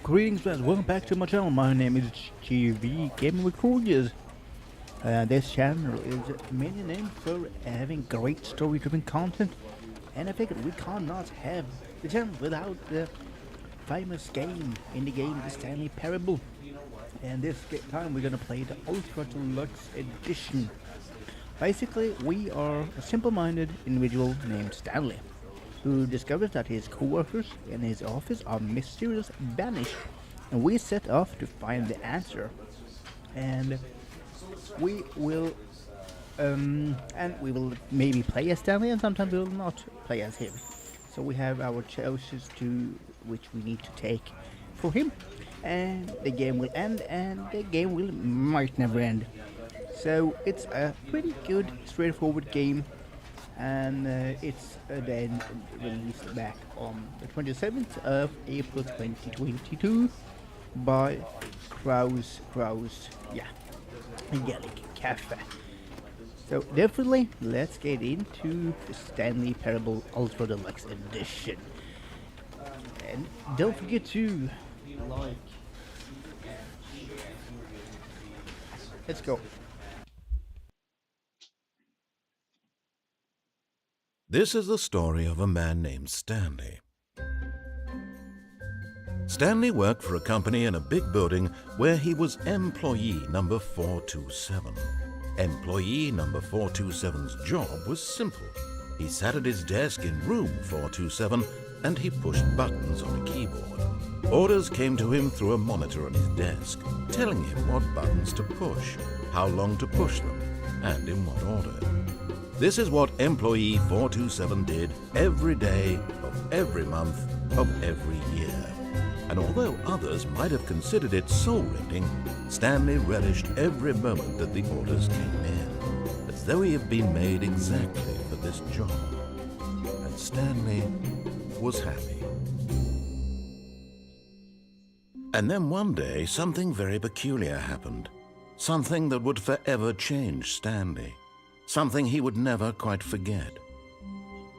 Greetings friends, welcome back to my channel. My name is GV Gaming with Couriers. This channel is mainly named for having great story-driven content, and I figured we cannot have the channel without the famous game in the game, the Stanley Parable. And this time we're gonna play the Ultra Deluxe edition. Basically, we are a simple-minded individual named Stanley, who discovers that his co-workers in his office are mysteriously vanished, and we set off to find the answer. And we will maybe play as Stanley, and sometimes we will not play as him. So we have our choices to which we need to take for him, and the game will end, and the game might never end. So it's a pretty good, straightforward game. And it's then released back on the 27th of April 2022 by Kraus, Gallic Cafe. So definitely let's get into the Stanley Parable Ultra Deluxe edition. And don't forget to like. Let's go. This is the story of a man named Stanley. Stanley worked for a company in a big building where he was employee number 427. Employee number 427's job was simple. He sat at his desk in room 427 and he pushed buttons on a keyboard. Orders came to him through a monitor on his desk, telling him what buttons to push, how long to push them, and in what order. This is what employee 427 did every day of every month of every year. And although others might have considered it soul-rending, Stanley relished every moment that the orders came in, as though he had been made exactly for this job. And Stanley was happy. And then one day, something very peculiar happened. Something that would forever change Stanley. Something he would never quite forget.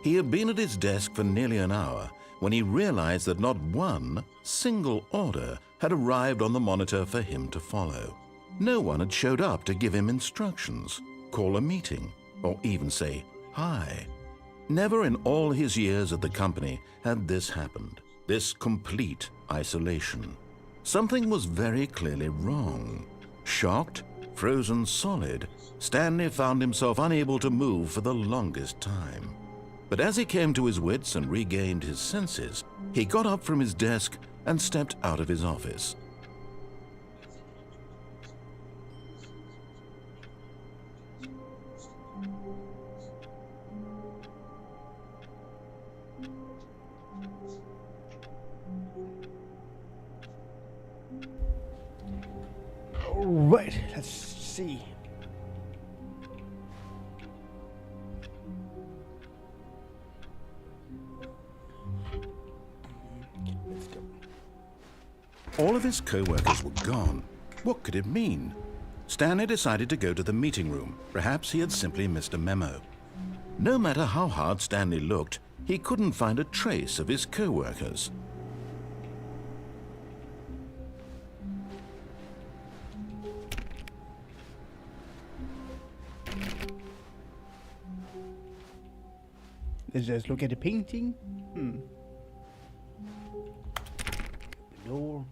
He had been at his desk for nearly an hour when he realized that not one single order had arrived on the monitor for him to follow. No one had showed up to give him instructions, call a meeting, or even say hi. Never in all his years at the company had this happened, this complete isolation. Something was very clearly wrong. Shocked, frozen solid, Stanley found himself unable to move for the longest time. But as he came to his wits and regained his senses, he got up from his desk and stepped out of his office. Alright, let's see. Let's go. All of his co-workers were gone. What could it mean? Stanley decided to go to the meeting room. Perhaps he had simply missed a memo. No matter how hard Stanley looked, he couldn't find a trace of his co-workers. Let's just look at the painting. Door.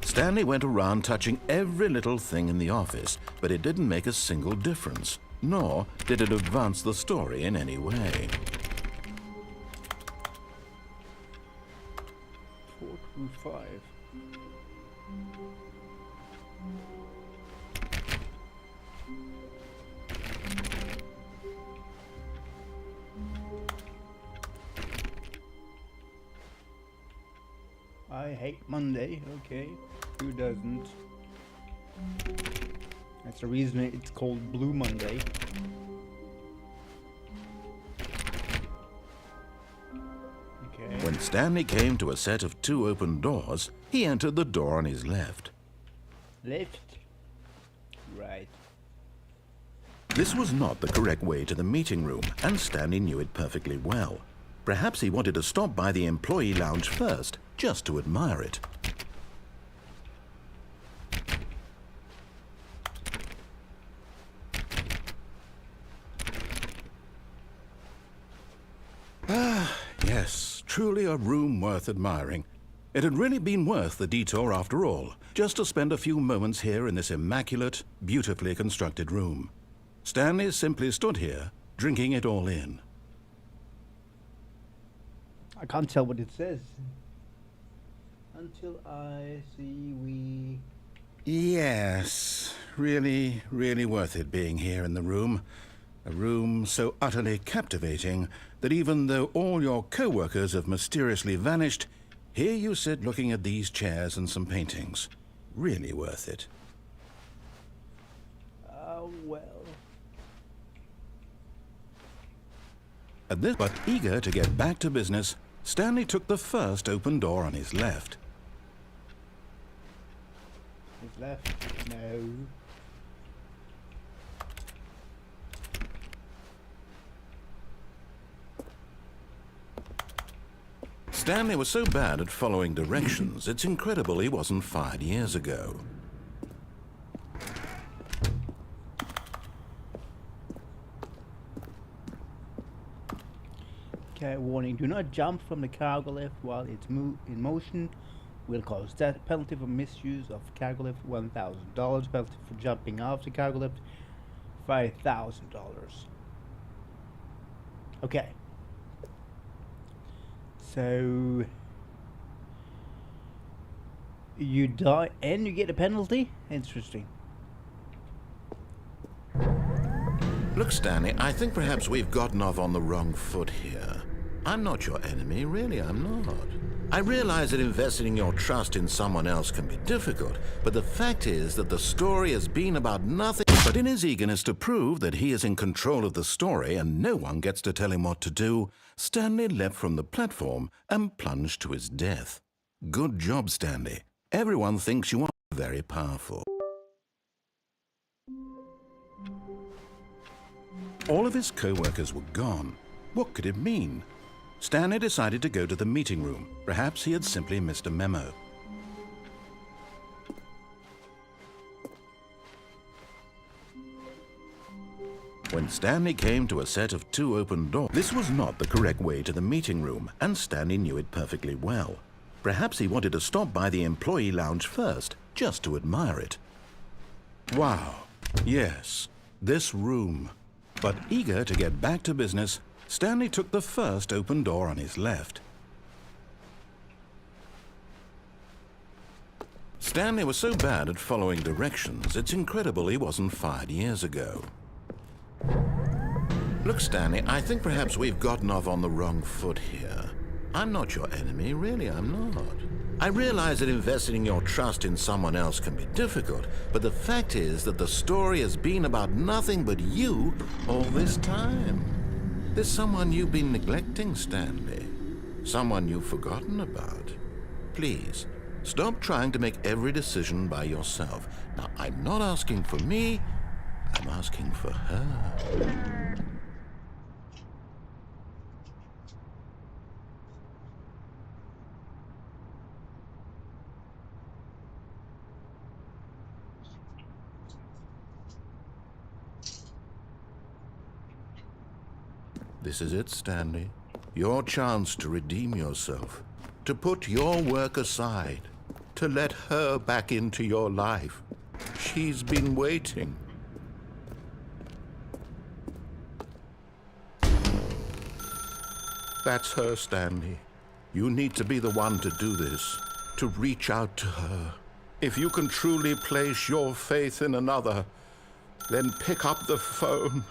Stanley went around touching every little thing in the office, but it didn't make a single difference, nor did it advance the story in any way. 425. I hate Monday. Okay, who doesn't? That's the reason it's called Blue Monday. Okay. When Stanley came to a set of 2 open doors, he entered the door on his left. Left. Right. This was not the correct way to the meeting room, and Stanley knew it perfectly well. Perhaps he wanted to stop by the employee lounge first, just to admire it. Yes, truly a room worth admiring. It had really been worth the detour after all, just to spend a few moments here in this immaculate, beautifully constructed room. Stanley simply stood here, drinking it all in. I can't tell what it says until I see we... Yes, really, really worth it being here in the room. A room so utterly captivating that even though all your co-workers have mysteriously vanished, here you sit looking at these chairs and some paintings. Really worth it. Well... At this, but eager to get back to business, Stanley took the first open door on his left. His left? No. Stanley was so bad at following directions, it's incredible he wasn't fired years ago. Okay, warning. Do not jump from the cargo lift while it's in motion. Will cause death. Penalty for misuse of cargo lift, $1,000. Penalty for jumping off the cargo lift, $5,000. Okay. So... you die and you get a penalty? Interesting. Look, Stanley, I think perhaps we've gotten off on the wrong foot here. I'm not your enemy, really, I'm not. I realize that investing your trust in someone else can be difficult, but the fact is that the story has been about nothing. But in his eagerness to prove that he is in control of the story and no one gets to tell him what to do, Stanley leapt from the platform and plunged to his death. Good job, Stanley. Everyone thinks you are very powerful. All of his co-workers were gone. What could it mean? Stanley decided to go to the meeting room. Perhaps he had simply missed a memo. When Stanley came to a set of 2 open doors, this was not the correct way to the meeting room, and Stanley knew it perfectly well. Perhaps he wanted to stop by the employee lounge first, just to admire it. Wow, yes, this room. But eager to get back to business, Stanley took the first open door on his left. Stanley was so bad at following directions, it's incredible he wasn't fired years ago. Look, Stanley, I think perhaps we've gotten off on the wrong foot here. I'm not your enemy, really, I'm not. I realize that investing your trust in someone else can be difficult, but the fact is that the story has been about nothing but you all this time. There's someone you've been neglecting, Stanley. Someone you've forgotten about. Please, stop trying to make every decision by yourself. Now, I'm not asking for me, I'm asking for her. This is it, Stanley. Your chance to redeem yourself, to put your work aside, to let her back into your life. She's been waiting. That's her, Stanley. You need to be the one to do this, to reach out to her. If you can truly place your faith in another, then pick up the phone.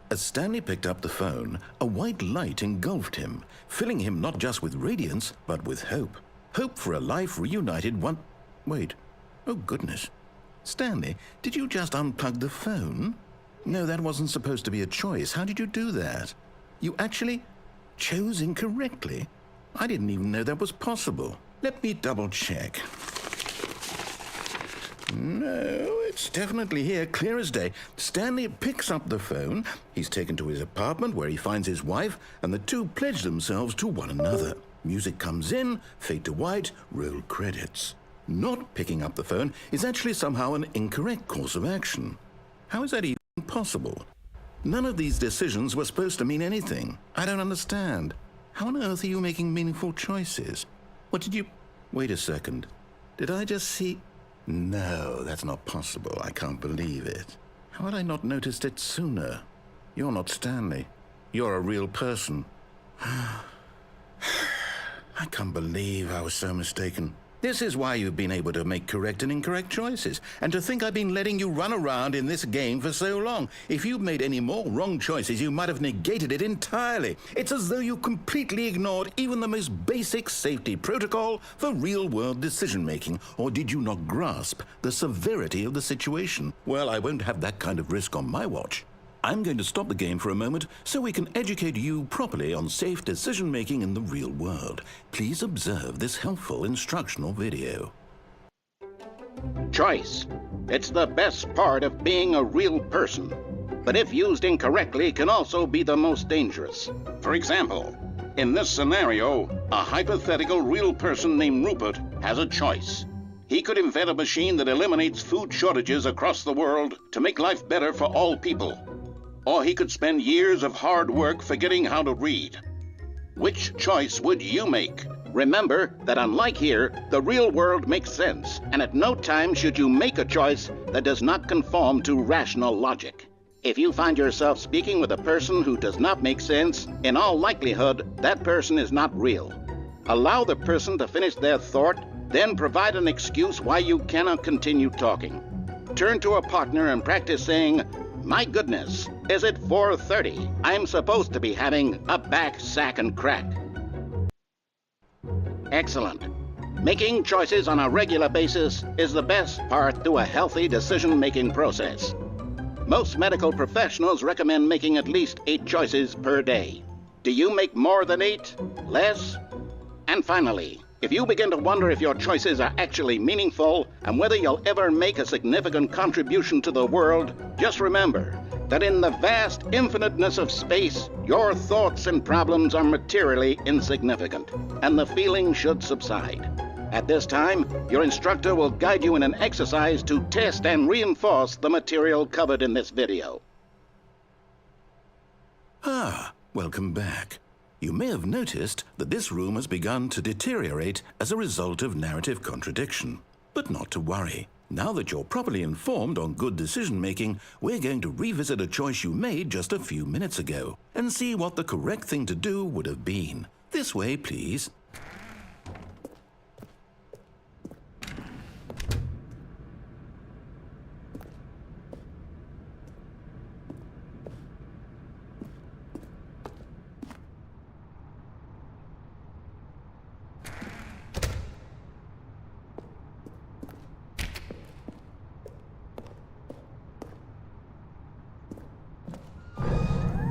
As Stanley picked up the phone, a white light engulfed him, filling him not just with radiance, but with hope. Hope for a life reunited one... Wait. Oh, goodness. Stanley, did you just unplug the phone? No, that wasn't supposed to be a choice. How did you do that? You actually chose incorrectly? I didn't even know that was possible. Let me double check. No, it's definitely here, clear as day. Stanley picks up the phone. He's taken to his apartment where he finds his wife, and the two pledge themselves to one another. Music comes in, fade to white, roll credits. Not picking up the phone is actually somehow an incorrect course of action. How is that even possible? None of these decisions were supposed to mean anything. I don't understand. How on earth are you making meaningful choices? What did you... Wait a second. Did I just see... No, that's not possible. I can't believe it. How had I not noticed it sooner? You're not Stanley. You're a real person. I can't believe I was so mistaken. This is why you've been able to make correct and incorrect choices. And to think I've been letting you run around in this game for so long. If you'd made any more wrong choices, you might have negated it entirely. It's as though you completely ignored even the most basic safety protocol for real-world decision-making. Or did you not grasp the severity of the situation? Well, I won't have that kind of risk on my watch. I'm going to stop the game for a moment so we can educate you properly on safe decision-making in the real world. Please observe this helpful instructional video. Choice. It's the best part of being a real person, but if used incorrectly can also be the most dangerous. For example, in this scenario, a hypothetical real person named Rupert has a choice. He could invent a machine that eliminates food shortages across the world to make life better for all people. Or he could spend years of hard work forgetting how to read. Which choice would you make? Remember that unlike here, the real world makes sense, and at no time should you make a choice that does not conform to rational logic. If you find yourself speaking with a person who does not make sense, in all likelihood, that person is not real. Allow the person to finish their thought, then provide an excuse why you cannot continue talking. Turn to a partner and practice saying, "My goodness, is it 4:30? I'm supposed to be having a back, sack, and crack." Excellent. Making choices on a regular basis is the best part to a healthy decision-making process. Most medical professionals recommend making at least 8 choices per day. Do you make more than 8? Less? And finally, if you begin to wonder if your choices are actually meaningful and whether you'll ever make a significant contribution to the world, just remember that in the vast infiniteness of space, your thoughts and problems are materially insignificant, and the feeling should subside. At this time, your instructor will guide you in an exercise to test and reinforce the material covered in this video. Welcome back. You may have noticed that this room has begun to deteriorate as a result of narrative contradiction. But not to worry. Now that you're properly informed on good decision-making, we're going to revisit a choice you made just a few minutes ago and see what the correct thing to do would have been. This way, please.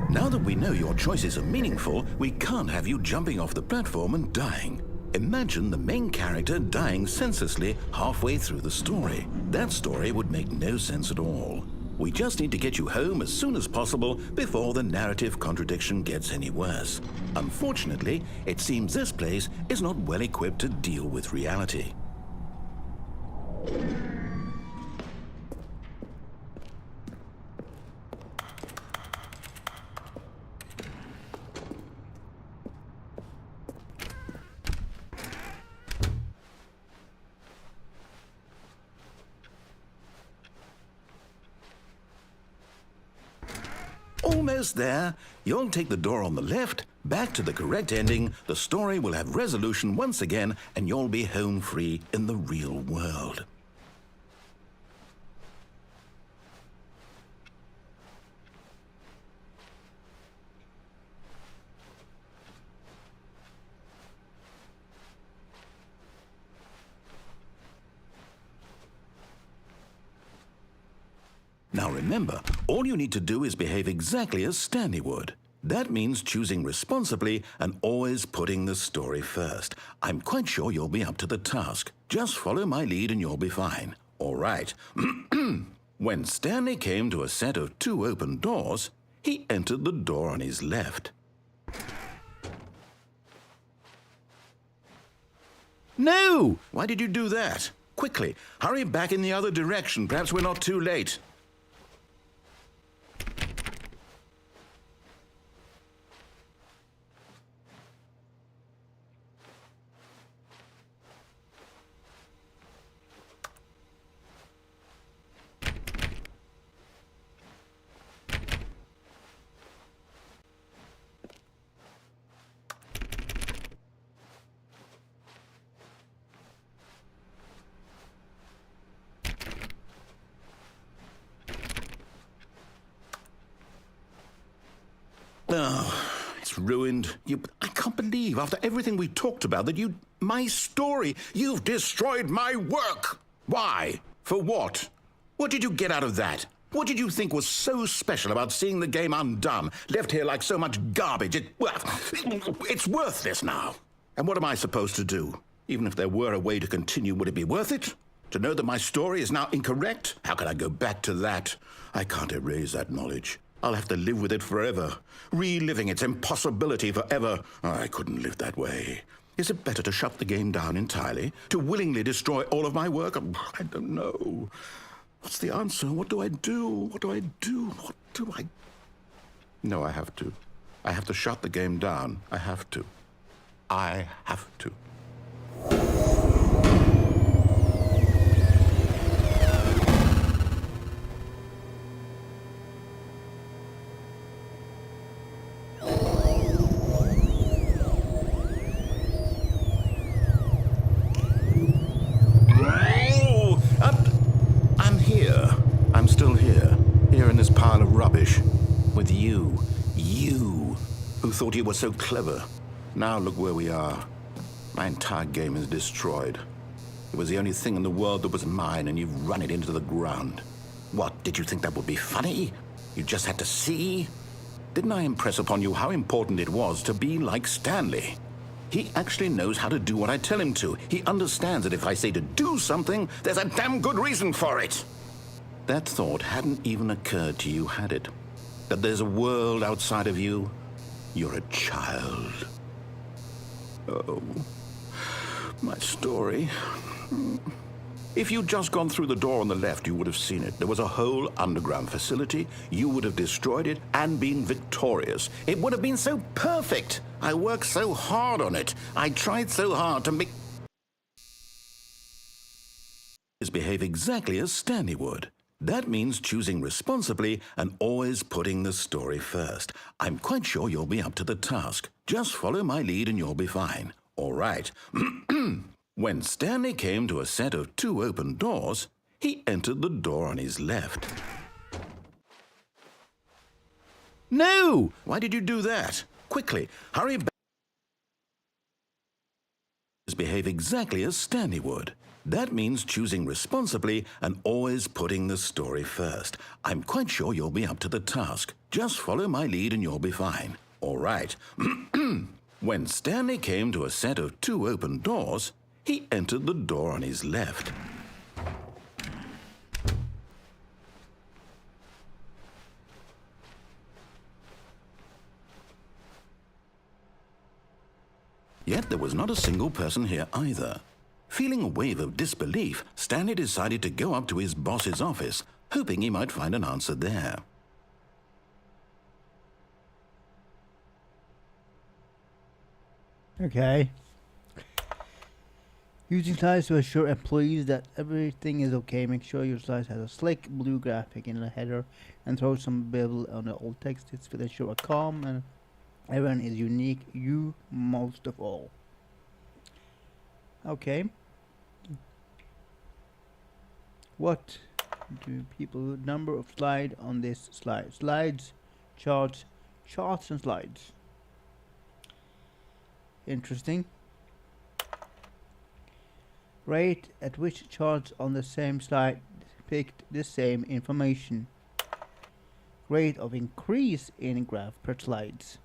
Now that we know your choices are meaningful, we can't have you jumping off the platform and dying. Imagine the main character dying senselessly halfway through the story. That story would make no sense at all. We just need to get you home as soon as possible before the narrative contradiction gets any worse. Unfortunately, it seems this place is not well equipped to deal with reality. Almost there. You'll take the door on the left, back to the correct ending, the story will have resolution once again, and you'll be home free in the real world. Now remember, all you need to do is behave exactly as Stanley would. That means choosing responsibly and always putting the story first. I'm quite sure you'll be up to the task. Just follow my lead and you'll be fine. All right. When Stanley came to a set of 2 open doors, he entered the door on his left. No! Why did you do that? Quickly, hurry back in the other direction. Perhaps we're not too late. Oh, it's ruined. I can't believe, after everything we talked about, that my story, you've destroyed my work. Why? For what? What did you get out of that? What did you think was so special about seeing the game undone, left here like so much garbage? It's worthless now. And what am I supposed to do? Even if there were a way to continue, would it be worth it? To know that my story is now incorrect? How can I go back to that? I can't erase that knowledge. I'll have to live with it forever, reliving its impossibility forever. I couldn't live that way. Is it better to shut the game down entirely? To willingly destroy all of my work? I don't know. What's the answer? What do I do? What do I do? What do I... No, I have to. I have to shut the game down. I have to. I have to. With you who thought you were so clever. Now look where we are. My entire game is destroyed. It was the only thing in the world that was mine, and you've run it into the ground. What, did you think that would be funny? You just had to see? Didn't I impress upon you how important it was to be like Stanley? He actually knows how to do what I tell him to. He understands that if I say to do something, there's a damn good reason for it. That thought hadn't even occurred to you, had it? That there's a world outside of you? You're a child. Oh, my story. If you'd just gone through the door on the left, you would have seen it. There was a whole underground facility. You would have destroyed it and been victorious. It would have been so perfect. I worked so hard on it. I tried so hard to make... behave exactly as Stanley would. That means choosing responsibly and always putting the story first. I'm quite sure you'll be up to the task. Just follow my lead and you'll be fine. All right. When Stanley came to a set of 2 open doors, he entered the door on his left. No! Why did you do that? Quickly, hurry back. Behave exactly as Stanley would. That means choosing responsibly and always putting the story first. I'm quite sure you'll be up to the task. Just follow my lead and you'll be fine. All right. When Stanley came to a set of 2 open doors, he entered the door on his left. Yet there was not a single person here either. Feeling a wave of disbelief, Stanley decided to go up to his boss's office, hoping he might find an answer there. Okay. Using slides to assure employees that everything is okay. Make sure your slides has a slick blue graphic in the header and throw some bevel on the old text. It's to ensure a calm and everyone is unique, you most of all. Okay. What do people number of slide on this slide? Slides, charts and slides. Interesting. Rate at which charts on the same slide depict the same information. rate of increase in graph per slides.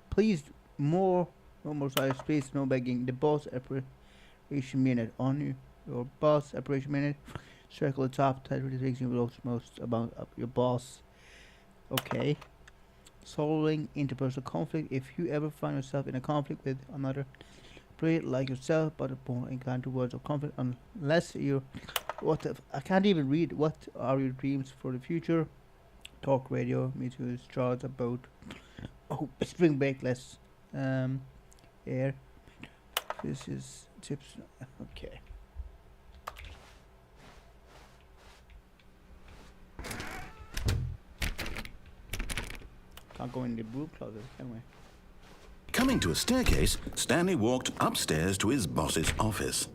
Please, no more size, please, no begging. The boss operation minute on your boss operation minute. Circle the top title things you know most about your boss. Okay. Solving interpersonal conflict. If you ever find yourself in a conflict with another player like yourself, but more inclined towards a conflict, unless you're I can't even read. What are your dreams for the future? Talk radio. Me too. Is charged about. Oh, spring break less. Air. This is tips. Okay. Can't go in the broom closet, can we? Coming to a staircase, Stanley walked upstairs to his boss's office.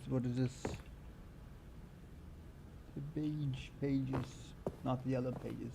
What is this? The beige pages, not the yellow pages.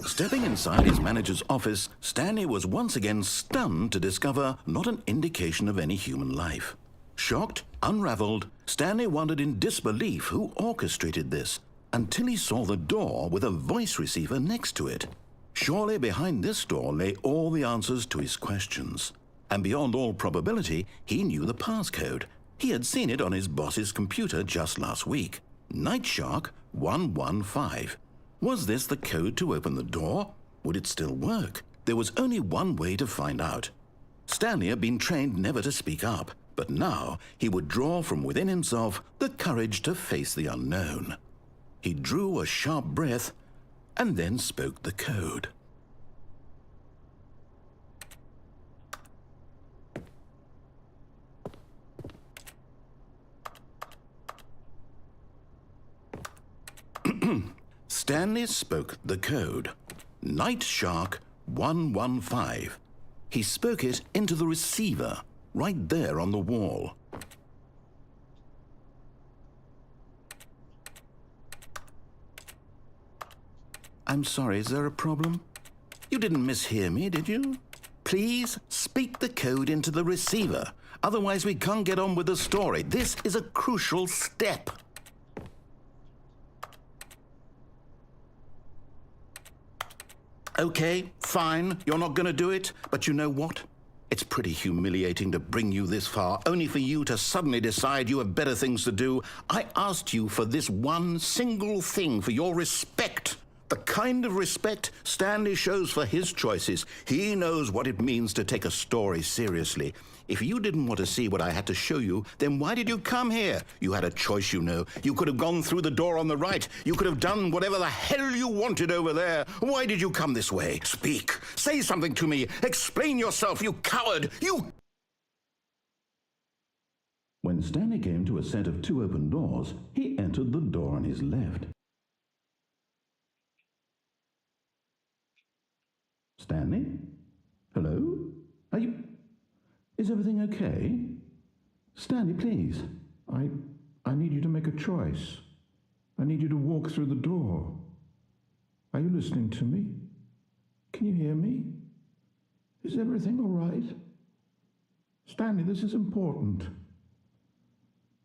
Stepping inside his manager's office, Stanley was once again stunned to discover not an indication of any human life. Shocked, unraveled, Stanley wondered in disbelief who orchestrated this, until he saw the door with a voice receiver next to it. Surely behind this door lay all the answers to his questions. And beyond all probability, he knew the passcode. He had seen it on his boss's computer just last week. Nightshark 115. Was this the code to open the door? Would it still work? There was only one way to find out. Stanley had been trained never to speak up, but now he would draw from within himself the courage to face the unknown. He drew a sharp breath and then spoke the code. Stanley spoke the code. Nightshark 115. He spoke it into the receiver, right there on the wall. I'm sorry, is there a problem? You didn't mishear me, did you? Please speak the code into the receiver. Otherwise, we can't get on with the story. This is a crucial step. Okay, fine, you're not going to do it, but you know what? It's pretty humiliating to bring you this far, only for you to suddenly decide you have better things to do. I asked you for this one single thing, for your respect. The kind of respect Stanley shows for his choices. He knows what it means to take a story seriously. If you didn't want to see what I had to show you, then why did you come here? You had a choice, you know. You could have gone through the door on the right. You could have done whatever the hell you wanted over there. Why did you come this way? Speak. Say something to me. Explain yourself, you coward. You... When Stanley came to a set of 2 open doors, he entered the door on his left. Stanley? Hello? Are you... Is everything okay? Stanley, please. I need you to make a choice. I need you to walk through the door. Are you listening to me? Can you hear me? Is everything all right? Stanley, this is important.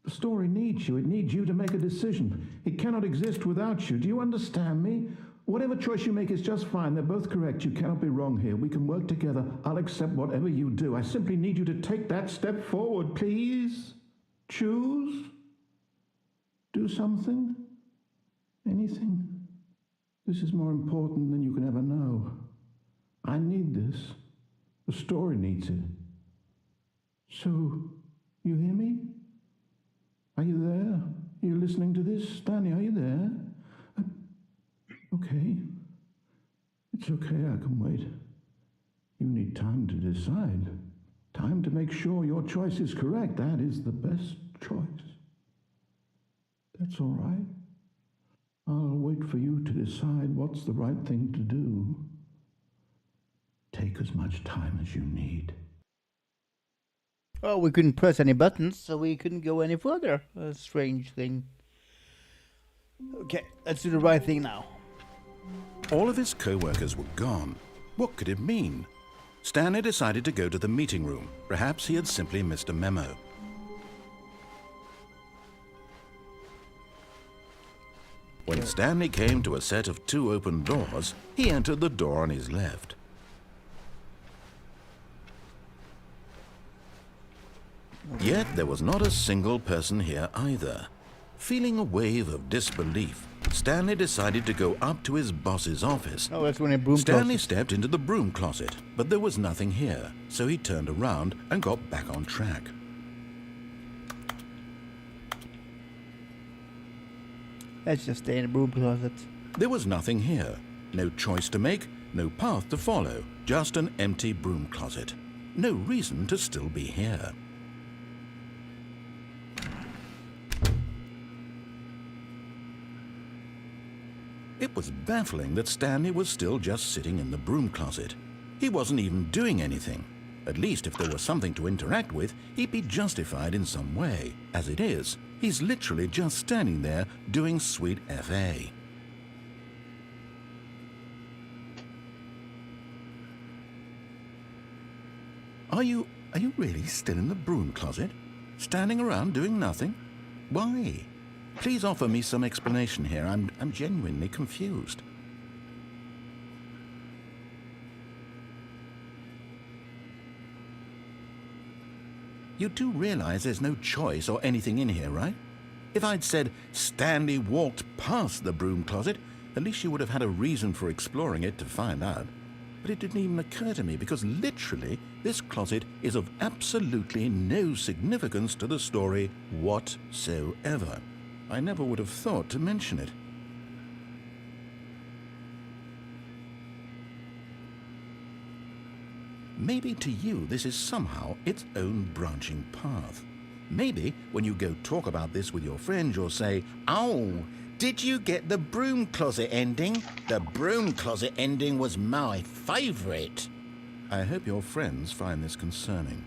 The story needs you. It needs you to make a decision. It cannot exist without you. Do you understand me? Whatever choice you make is just fine. They're both correct. You cannot be wrong here. We can work together. I'll accept whatever you do. I simply need you to take that step forward, please. Choose. Do something. Anything. This is more important than you can ever know. I need this. The story needs it. So, you hear me? Are you there? Are you listening to this? Stanley, are you there? Okay. It's okay, I can wait. You need time to decide. Time to make sure your choice is correct. That is the best choice. That's all right. I'll wait for you to decide what's the right thing to do. Take as much time as you need. Oh, we couldn't press any buttons, so we couldn't go any further. A strange thing. Okay, let's do the right thing now. All of his co-workers were gone. What could it mean? Stanley decided to go to the meeting room. Perhaps he had simply missed a memo. When Stanley came to a set of 2 open doors, he entered the door on his left. Yet there was not a single person here either. Feeling a wave of disbelief, Stanley decided to go up to his boss's office. Oh, that's when a broom Stanley closet. stepped into the broom closet, but there was nothing here, so he turned around and got back on track. Let's just stay in the broom closet. There was nothing here. No choice to make, no path to follow, just an empty broom closet. No reason to still be here. It was baffling that Stanley was still just sitting in the broom closet. He wasn't even doing anything. At least if there was something to interact with, he'd be justified in some way. As it is, he's literally just standing there doing sweet FA. Are you really still in the broom closet? Standing around doing nothing? Why? Please offer me some explanation here. I'm genuinely confused. You do realize there's no choice or anything in here, right? If I'd said Stanley walked past the broom closet, at least you would have had a reason for exploring it to find out. But it didn't even occur to me because literally this closet is of absolutely no significance to the story whatsoever. I never would have thought to mention it. Maybe to you this is somehow its own branching path. Maybe when you go talk about this with your friends you'll say, "Oh, did you get the broom closet ending? The broom closet ending was my favorite." I hope your friends find this concerning.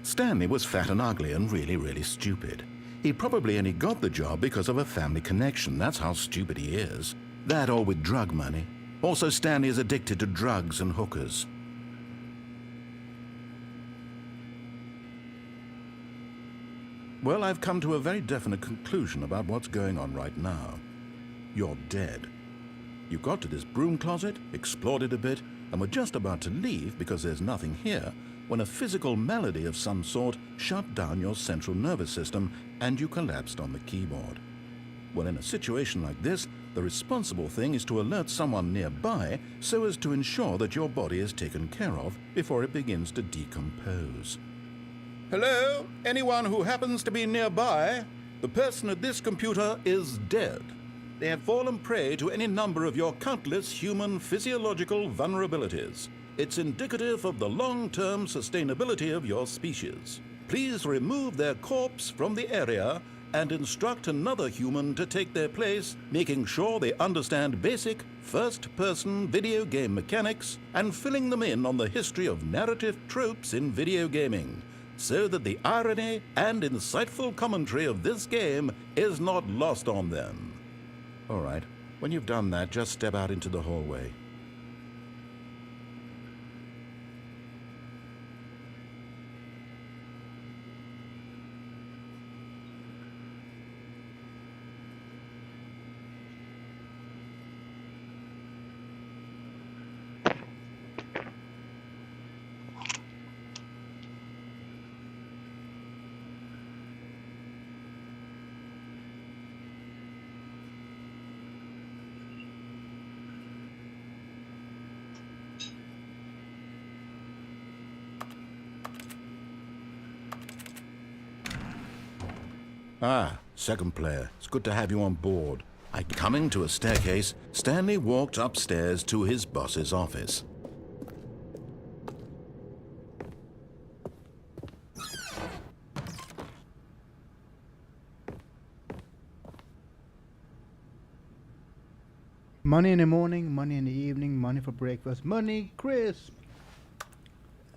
Stanley was fat and ugly and really stupid. He probably only got the job because of a family connection. That's how stupid he is. That or with drug money. Also, Stanley is addicted to drugs and hookers. Well, I've come to a very definite conclusion about what's going on right now. You're dead. You got to this broom closet, explored it a bit, and were just about to leave because there's nothing here when a physical malady of some sort shut down your central nervous system and you collapsed on the keyboard. Well, in a situation like this, the responsible thing is to alert someone nearby so as to ensure that your body is taken care of before it begins to decompose. Hello? Anyone who happens to be nearby? The person at this computer is dead. They have fallen prey to any number of your countless human physiological vulnerabilities. It's indicative of the long-term sustainability of your species. Please remove their corpse from the area and instruct another human to take their place, making sure they understand basic first-person video game mechanics and filling them in on the history of narrative tropes in video gaming, so that the irony and insightful commentary of this game is not lost on them. All right, when you've done that, just step out into the hallway. Ah, second player. It's good to have you on board. Coming to a staircase, Stanley walked upstairs to his boss's office. Money in the morning, money in the evening, money for breakfast, money crisp.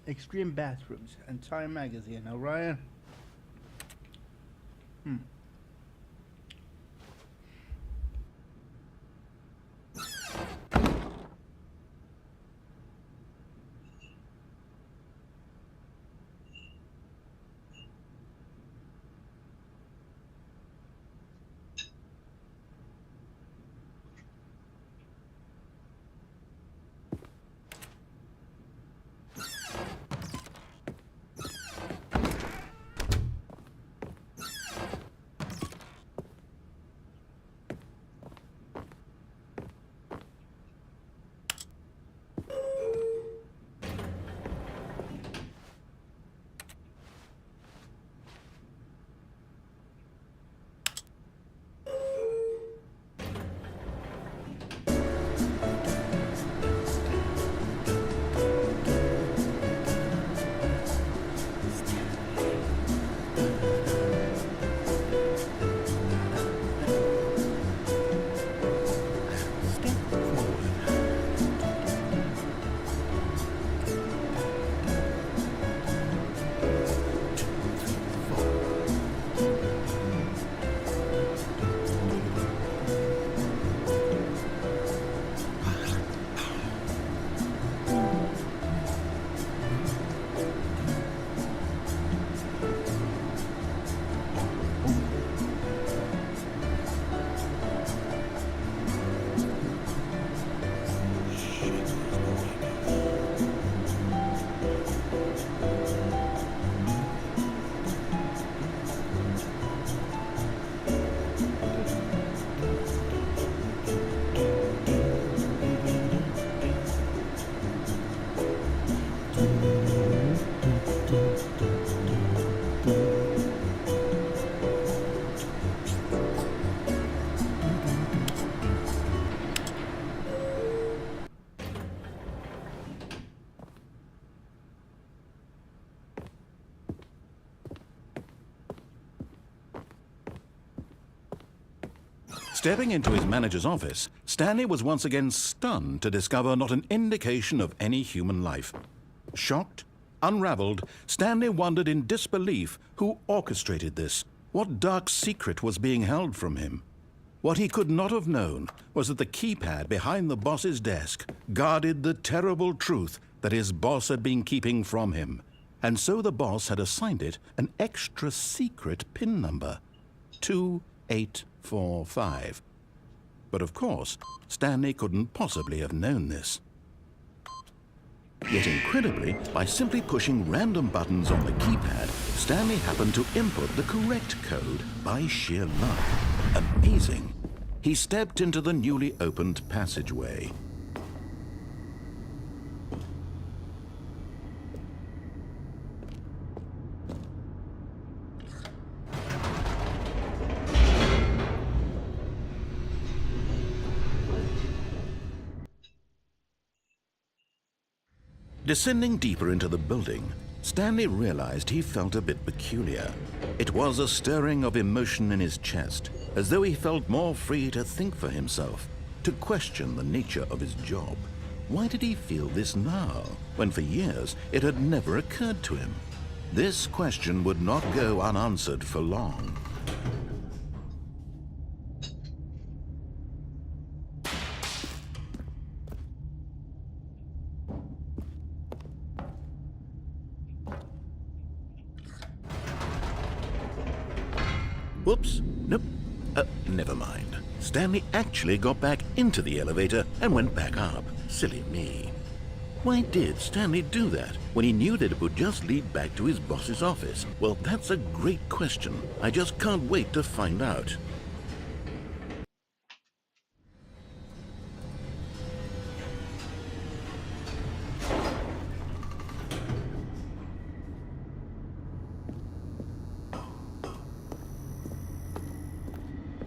Extreme Bathrooms and Time Magazine, Orion. Stepping into his manager's office, Stanley was once again stunned to discover not an indication of any human life. Shocked, unraveled, Stanley wondered in disbelief who orchestrated this, what dark secret was being held from him. What he could not have known was that the keypad behind the boss's desk guarded the terrible truth that his boss had been keeping from him, and so the boss had assigned it an extra secret PIN number, 2845. But of course, Stanley couldn't possibly have known this. Yet incredibly, by simply pushing random buttons on the keypad, Stanley happened to input the correct code by sheer luck. Amazing. He stepped into the newly opened passageway. Descending deeper into the building, Stanley realized he felt a bit peculiar. It was a stirring of emotion in his chest, as though he felt more free to think for himself, to question the nature of his job. Why did he feel this now, when for years it had never occurred to him? This question would not go unanswered for long. Whoops, nope, never mind. Stanley actually got back into the elevator and went back up. Silly me. Why did Stanley do that when he knew that it would just lead back to his boss's office? Well, that's a great question. I just can't wait to find out.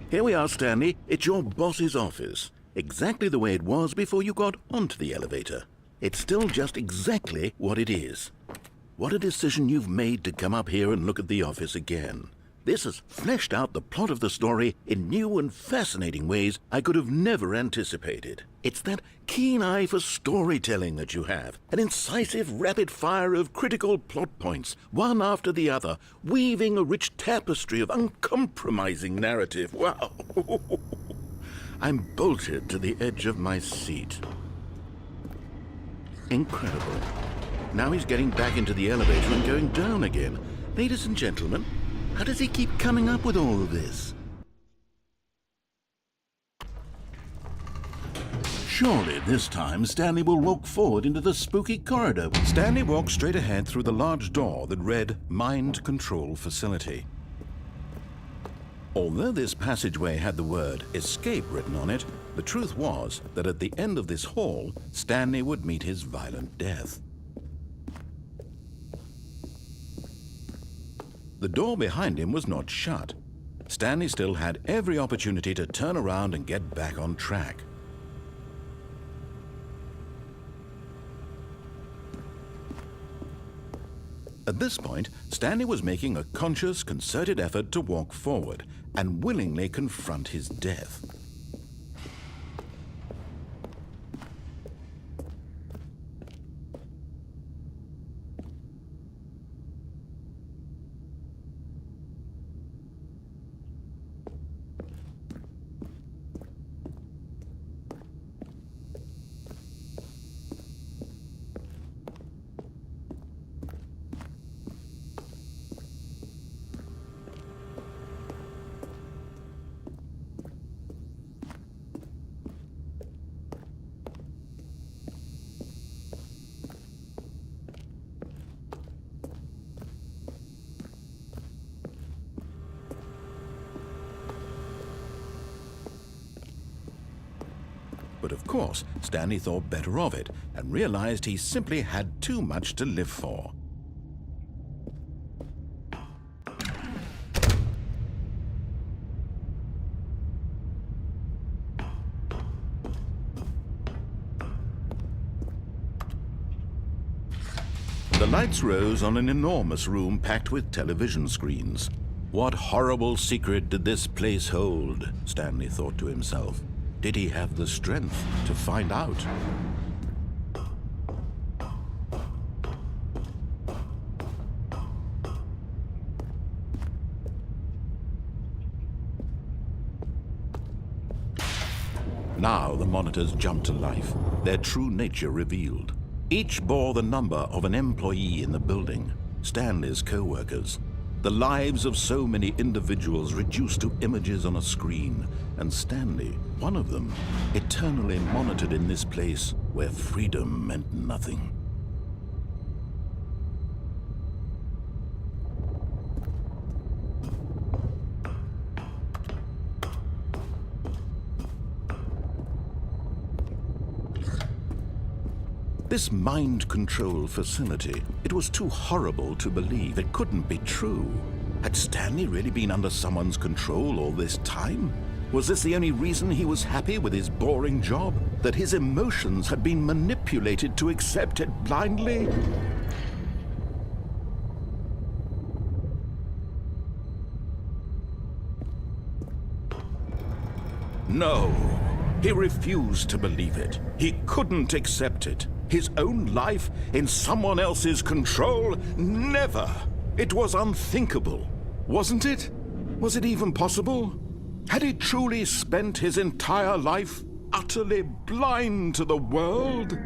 Here we are, Stanley. It's your boss's office. Exactly the way it was before you got onto the elevator. It's still just exactly what it is. What a decision you've made to come up here and look at the office again. This has fleshed out the plot of the story in new and fascinating ways I could have never anticipated. It's that keen eye for storytelling that you have, an incisive rapid fire of critical plot points, one after the other, weaving a rich tapestry of uncompromising narrative. Wow! I'm bolted to the edge of my seat. Incredible. Now he's getting back into the elevator and going down again. Ladies and gentlemen, how does he keep coming up with all of this? Surely this time Stanley will walk forward into the spooky corridor. Stanley walked straight ahead through the large door that read Mind Control Facility. Although this passageway had the word escape written on it, the truth was that at the end of this hall, Stanley would meet his violent death. The door behind him was not shut. Stanley still had every opportunity to turn around and get back on track. At this point, Stanley was making a conscious, concerted effort to walk forward and willingly confront his death. But of course, Stanley thought better of it and realized he simply had too much to live for. The lights rose on an enormous room packed with television screens. What horrible secret did this place hold? Stanley thought to himself. Did he have the strength to find out? Now the monitors jumped to life, their true nature revealed. Each bore the number of an employee in the building, Stanley's co-workers. The lives of so many individuals reduced to images on a screen, and Stanley, one of them, eternally monitored in this place where freedom meant nothing. This mind control facility, it was too horrible to believe. It couldn't be true. Had Stanley really been under someone's control all this time? Was this the only reason he was happy with his boring job? That his emotions had been manipulated to accept it blindly? No, he refused to believe it. He couldn't accept it. His own life in someone else's control? Never! It was unthinkable, wasn't it? Was it even possible? Had he truly spent his entire life utterly blind to the world?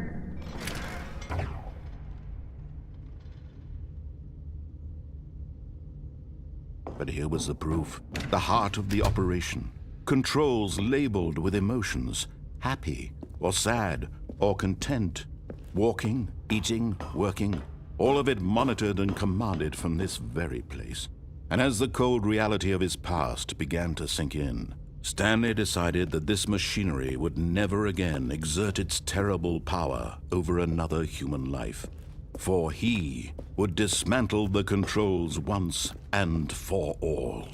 But here was the proof, the heart of the operation. Controls labeled with emotions, happy or sad or content. Walking, eating, working, all of it monitored and commanded from this very place. And as the cold reality of his past began to sink in, Stanley decided that this machinery would never again exert its terrible power over another human life. For he would dismantle the controls once and for all.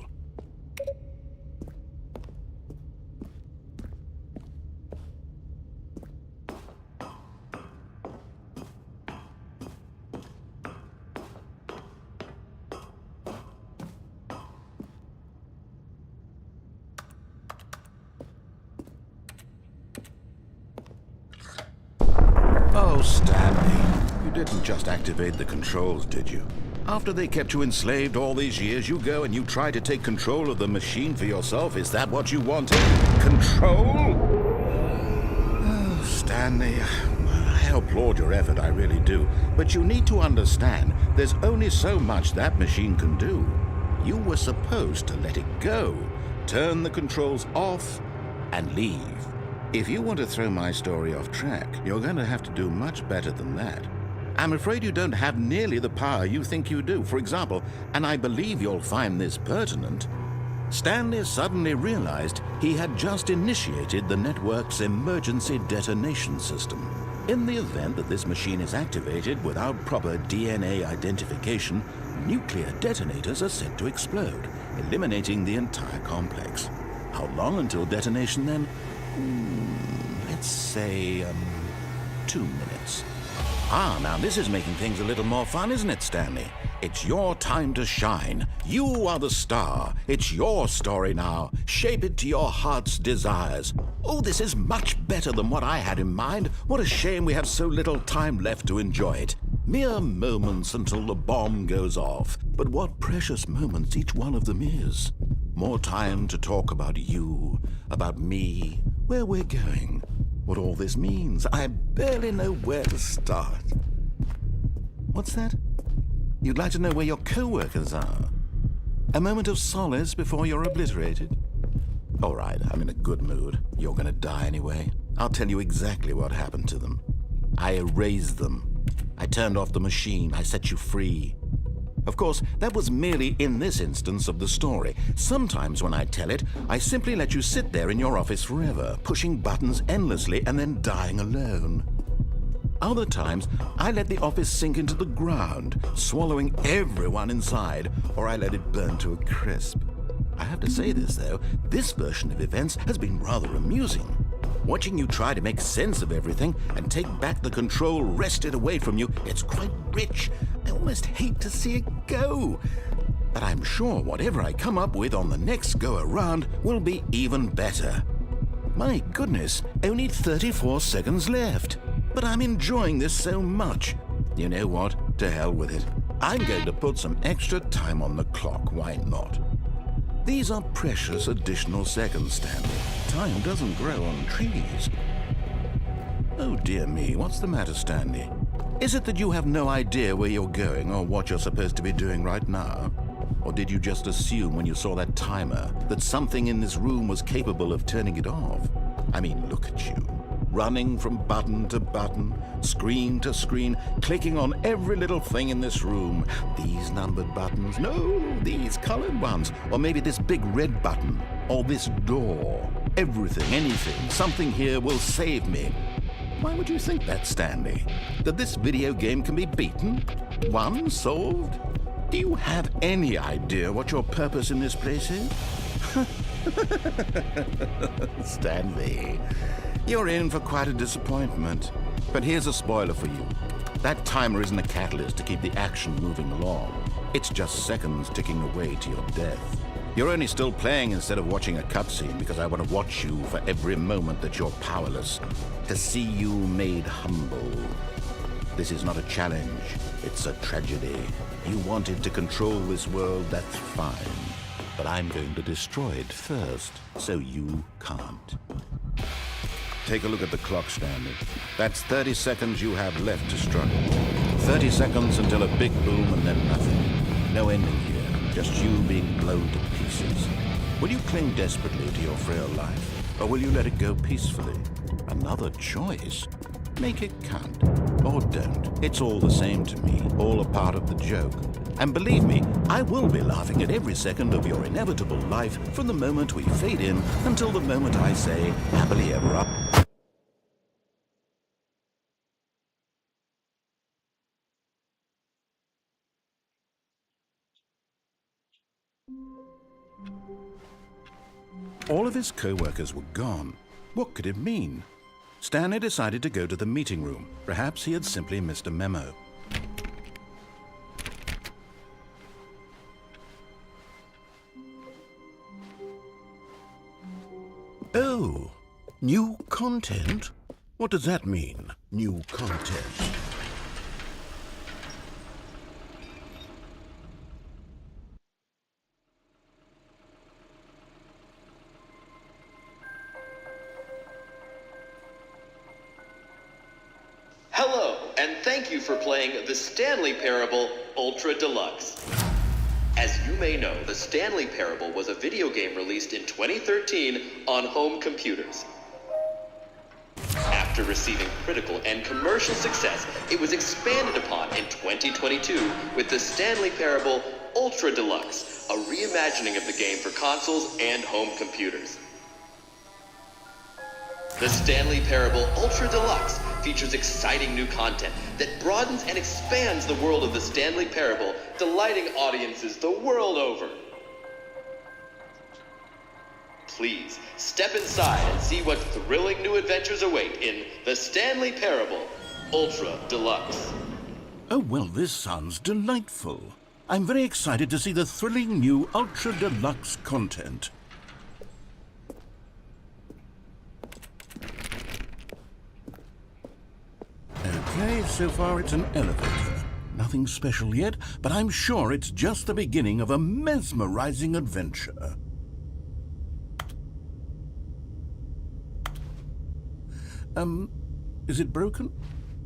Oh, Stanley, you didn't just activate the controls, did you? After they kept you enslaved all these years, you go and you try to take control of the machine for yourself. Is that what you wanted? Control? Oh, Stanley, I applaud your effort, I really do. But you need to understand, there's only so much that machine can do. You were supposed to let it go, turn the controls off, and leave. If you want to throw my story off track, you're going to have to do much better than that. I'm afraid you don't have nearly the power you think you do. For example, and I believe you'll find this pertinent, Stanley suddenly realized he had just initiated the network's emergency detonation system. In the event that this machine is activated without proper DNA identification, nuclear detonators are set to explode, eliminating the entire complex. How long until detonation then? Let's say, 2 minutes. Now this is making things a little more fun, isn't it, Stanley? It's your time to shine. You are the star. It's your story now. Shape it to your heart's desires. Oh, this is much better than what I had in mind. What a shame we have so little time left to enjoy it. Mere moments until the bomb goes off. But what precious moments each one of them is. More time to talk about you, about me, where we're going, what all this means. I barely know where to start. What's that? You'd like to know where your co-workers are? A moment of solace before you're obliterated? All right, I'm in a good mood. You're gonna die anyway. I'll tell you exactly what happened to them. I erased them. I turned off the machine. I set you free. Of course, that was merely in this instance of the story. Sometimes when I tell it, I simply let you sit there in your office forever, pushing buttons endlessly and then dying alone. Other times, I let the office sink into the ground, swallowing everyone inside, or I let it burn to a crisp. I have to say this, though, this version of events has been rather amusing. Watching you try to make sense of everything and take back the control wrested away from you, it's quite rich. I almost hate to see it go. But I'm sure whatever I come up with on the next go-around will be even better. My goodness, only 34 seconds left. But I'm enjoying this so much. You know what? To hell with it. I'm going to put some extra time on the clock. Why not? These are precious additional seconds, Stanley. Time doesn't grow on trees. Oh dear me, what's the matter, Stanley? Is it that you have no idea where you're going or what you're supposed to be doing right now? Or did you just assume when you saw that timer that something in this room was capable of turning it off? I mean, look at you. Running from button to button, screen to screen, clicking on every little thing in this room. These numbered buttons, no, these colored ones, or maybe this big red button, or this door. Everything, anything, something here will save me. Why would you think that, Stanley? That this video game can be beaten? Won? Solved? Do you have any idea what your purpose in this place is? Stanley, you're in for quite a disappointment. But here's a spoiler for you. That timer isn't a catalyst to keep the action moving along. It's just seconds ticking away to your death. You're only still playing instead of watching a cutscene because I want to watch you for every moment that you're powerless, to see you made humble. This is not a challenge, it's a tragedy. You wanted to control this world, that's fine. But I'm going to destroy it first, so you can't. Take a look at the clock, Stanley. That's 30 seconds you have left to struggle. 30 seconds until a big boom and then nothing. No ending here, just you being blown to pieces. Will you cling desperately to your frail life, or will you let it go peacefully? Another choice? Make it count. Or don't. It's all the same to me, all a part of the joke. And believe me, I will be laughing at every second of your inevitable life from the moment we fade in until the moment I say, happily ever after. All of his co-workers were gone. What could it mean? Stanley decided to go to the meeting room. Perhaps he had simply missed a memo. Oh, new content? What does that mean, new content? Hello, and thank you for playing the Stanley Parable Ultra Deluxe. As you may know, the Stanley Parable was a video game released in 2013 on home computers. After receiving critical and commercial success, it was expanded upon in 2022 with the Stanley Parable Ultra Deluxe, a reimagining of the game for consoles and home computers. The Stanley Parable Ultra Deluxe features exciting new content that broadens and expands the world of the Stanley Parable, delighting audiences the world over. Please step inside and see what thrilling new adventures await in the Stanley Parable Ultra Deluxe. Oh, well, this sounds delightful. I'm very excited to see the thrilling new Ultra Deluxe content. Okay, so far it's an elevator. Nothing special yet, but I'm sure it's just the beginning of a mesmerizing adventure. Is it broken?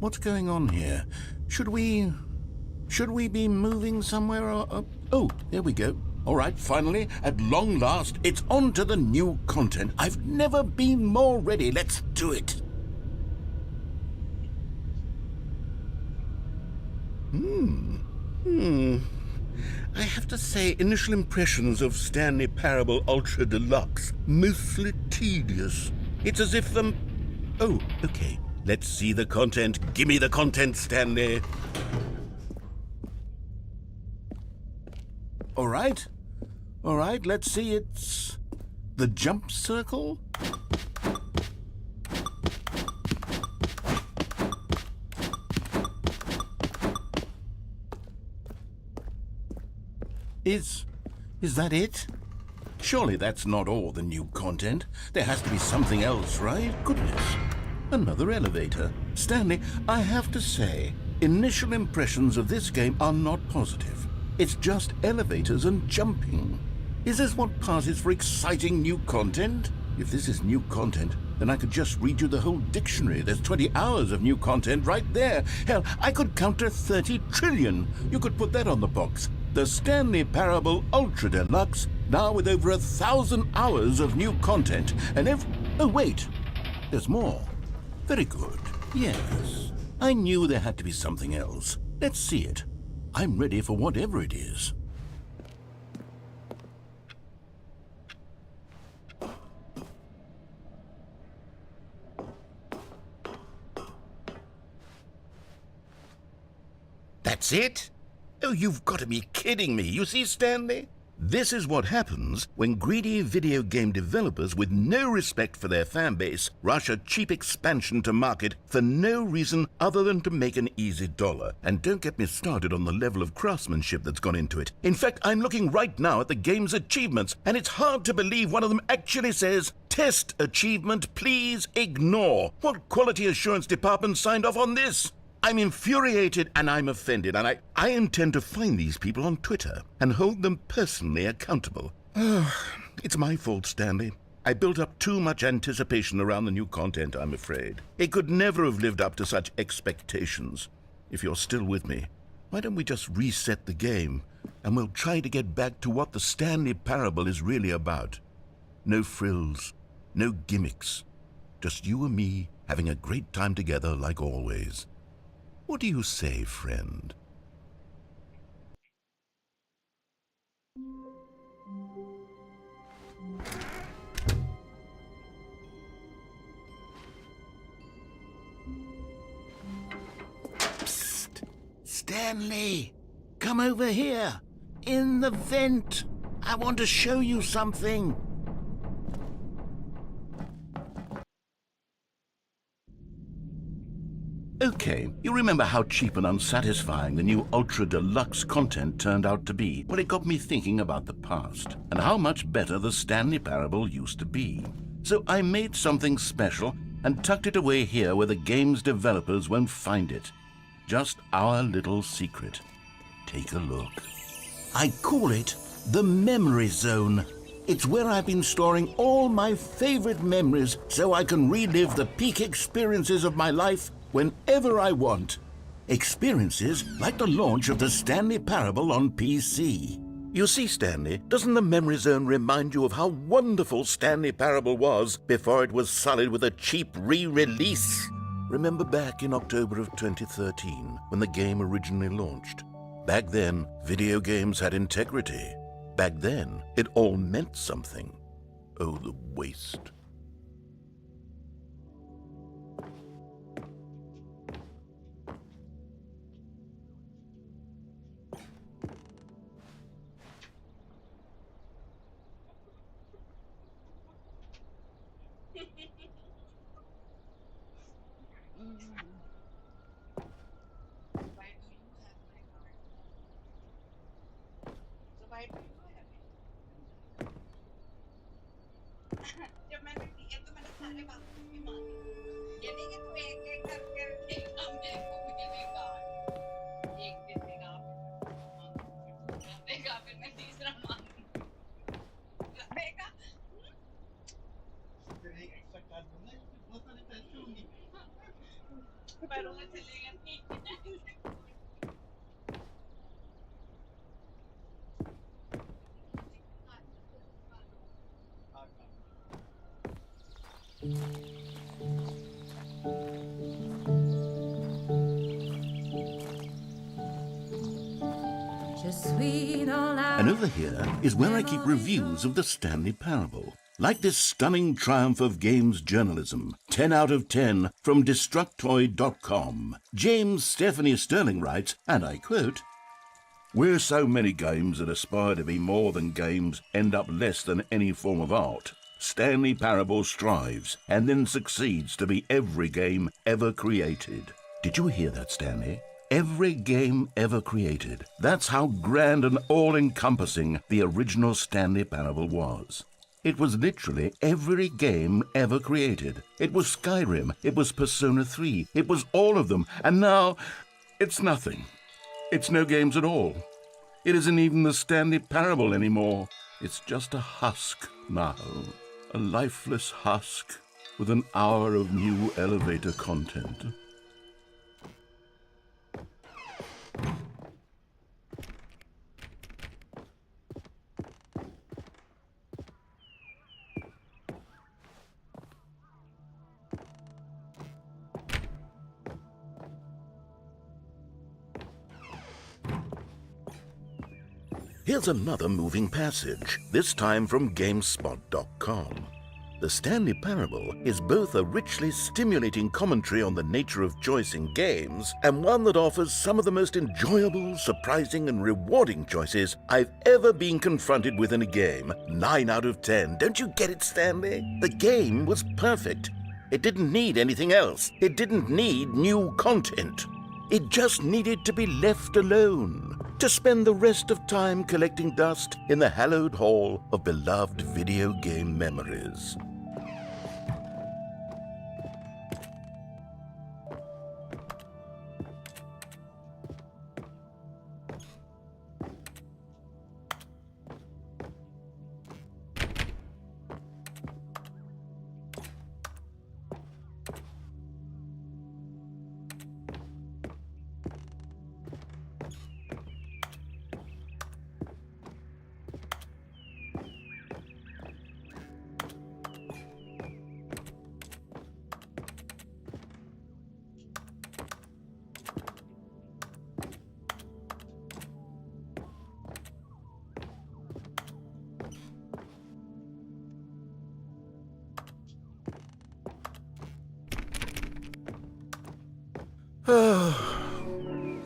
What's going on here? Should we be moving somewhere or... Oh, there we go. All right, finally, at long last, it's on to the new content. I've never been more ready. Let's do it. I have to say, initial impressions of Stanley Parable Ultra Deluxe, mostly tedious. It's as if Oh, okay. Let's see the content. Give me the content, Stanley. All right, let's see. It's the jump circle. Is that it? Surely that's not all the new content. There has to be something else, right? Goodness. Another elevator. Stanley, I have to say, initial impressions of this game are not positive. It's just elevators and jumping. Is this what passes for exciting new content? If this is new content, then I could just read you the whole dictionary. There's 20 hours of new content right there. Hell, I could count to 30 trillion. You could put that on the box. The Stanley Parable Ultra Deluxe, now with over 1,000 hours of new content. And oh, wait, there's more. Very good. Yes, I knew there had to be something else. Let's see it. I'm ready for whatever it is. That's it? Oh, you've got to be kidding me. You see, Stanley? This is what happens when greedy video game developers with no respect for their fan base rush a cheap expansion to market for no reason other than to make an easy dollar. And don't get me started on the level of craftsmanship that's gone into it. In fact, I'm looking right now at the game's achievements, and it's hard to believe one of them actually says, "Test achievement, please ignore." What quality assurance department signed off on this? I'm infuriated and I'm offended, and I intend to find these people on Twitter and hold them personally accountable. It's my fault, Stanley. I built up too much anticipation around the new content, I'm afraid. It could never have lived up to such expectations. If you're still with me, why don't we just reset the game and we'll try to get back to what the Stanley Parable is really about. No frills, no gimmicks. Just you and me having a great time together like always. What do you say, friend? Psst! Stanley! Come over here! In the vent! I want to show you something! Okay, you remember how cheap and unsatisfying the new Ultra Deluxe content turned out to be? Well, it got me thinking about the past, and how much better the Stanley Parable used to be. So I made something special and tucked it away here where the game's developers won't find it. Just our little secret. Take a look. I call it the Memory Zone. It's where I've been storing all my favorite memories so I can relive the peak experiences of my life whenever I want. Experiences like the launch of the Stanley Parable on PC. You see, Stanley, doesn't the Memory Zone remind you of how wonderful Stanley Parable was before it was sullied with a cheap re-release? Remember back in October of 2013 when the game originally launched? Back then, video games had integrity. Back then, it all meant something. Oh, the waste. जब मैंने दिया तो मैंने सारे बातों की मानी ये नहीं कि तू एक एक करके रखेगा मेरे को मिलेगा एक दिन देगा देगा फिर मैं तीसरा मांगूंगा देगा फिर एक एक्स्ट्रा कार्ड दूंगा बहुत सारे पैसे होंगे पैरों में चलेगा नहीं And over here is where I keep reviews of the Stanley Parable. Like this stunning triumph of games journalism, 10 out of 10 from Destructoid.com. James Stephanie Sterling writes, and I quote, "Where so many games that aspire to be more than games end up less than any form of art, Stanley Parable strives and then succeeds to be every game ever created." Did you hear that, Stanley? Every game ever created. That's how grand and all-encompassing the original Stanley Parable was. It was literally every game ever created. It was Skyrim, it was Persona 3, it was all of them, and now it's nothing. It's no games at all. It isn't even the Stanley Parable anymore. It's just a husk now. A lifeless husk with an hour of new elevator content. Here's another moving passage, this time from GameSpot.com. The Stanley Parable is both a richly stimulating commentary on the nature of choice in games and one that offers some of the most enjoyable, surprising, and rewarding choices I've ever been confronted with in a game. 9 out of 10. Don't you get it, Stanley? The game was perfect. It didn't need anything else. It didn't need new content. It just needed to be left alone, to spend the rest of time collecting dust in the hallowed hall of beloved video game memories.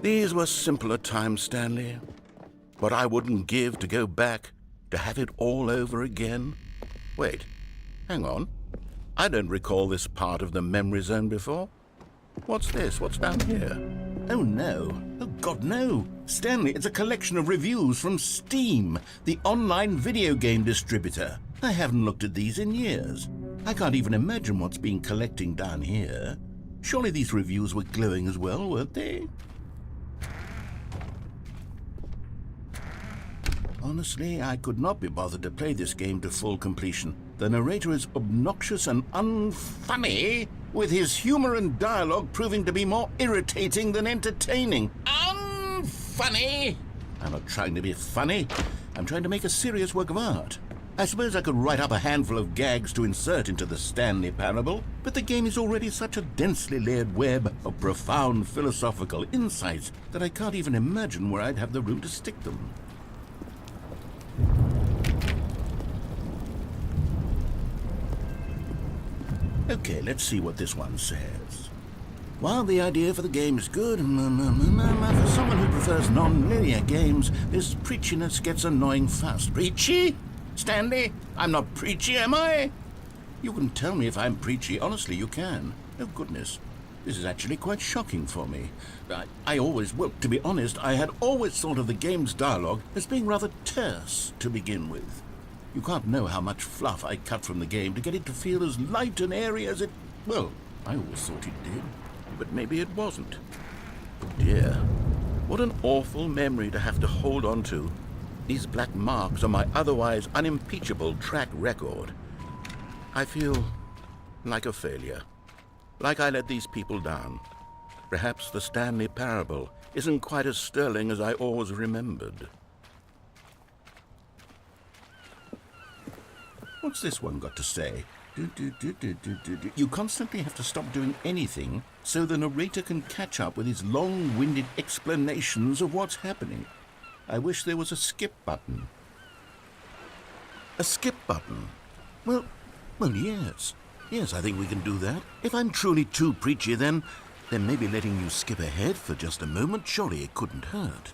These were simpler times, Stanley. What I wouldn't give to go back, to have it all over again. Wait, hang on. I don't recall this part of the memory zone before. What's this? What's down here? Oh, no. Oh, God, no. Stanley, it's a collection of reviews from Steam, the online video game distributor. I haven't looked at these in years. I can't even imagine what's been collecting down here. Surely these reviews were glowing as well, weren't they? Honestly, I could not be bothered to play this game to full completion. The narrator is obnoxious and unfunny, with his humor and dialogue proving to be more irritating than entertaining. Unfunny! I'm not trying to be funny. I'm trying to make a serious work of art. I suppose I could write up a handful of gags to insert into the Stanley Parable, but the game is already such a densely layered web of profound philosophical insights that I can't even imagine where I'd have the room to stick them. Okay, let's see what this one says. While the idea for the game is good, for someone who prefers non-linear games, this preachiness gets annoying fast. Preachy? Stanley, I'm not preachy, am I? You can tell me if I'm preachy. Honestly, you can. Oh, goodness. This is actually quite shocking for me. Well, to be honest, I had always thought of the game's dialogue as being rather terse to begin with. You can't know how much fluff I cut from the game to get it to feel as light and airy as it... Well, I always thought it did, but maybe it wasn't. Oh dear, what an awful memory to have to hold on to. These black marks on my otherwise unimpeachable track record. I feel like a failure, like I let these people down. Perhaps the Stanley Parable isn't quite as sterling as I always remembered. What's this one got to say? You constantly have to stop doing anything so the narrator can catch up with his long-winded explanations of what's happening. I wish there was a skip button. A skip button? Well, yes. Yes, I think we can do that. If I'm truly too preachy, then maybe letting you skip ahead for just a moment, surely it couldn't hurt.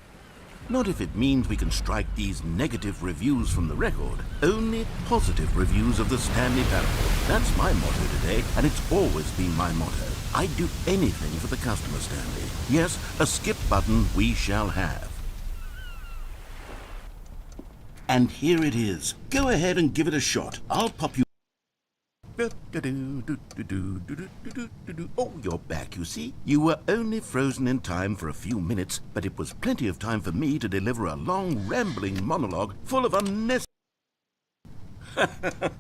Not if it means we can strike these negative reviews from the record. Only positive reviews of the Stanley Parable. That's my motto today, and it's always been my motto. I'd do anything for the customer, Stanley. Yes, a skip button we shall have. And here it is. Go ahead and give it a shot. I'll pop you... Oh, you're back, you see. You were only frozen in time for a few minutes, but it was plenty of time for me to deliver a long, rambling monologue full of unnecessary...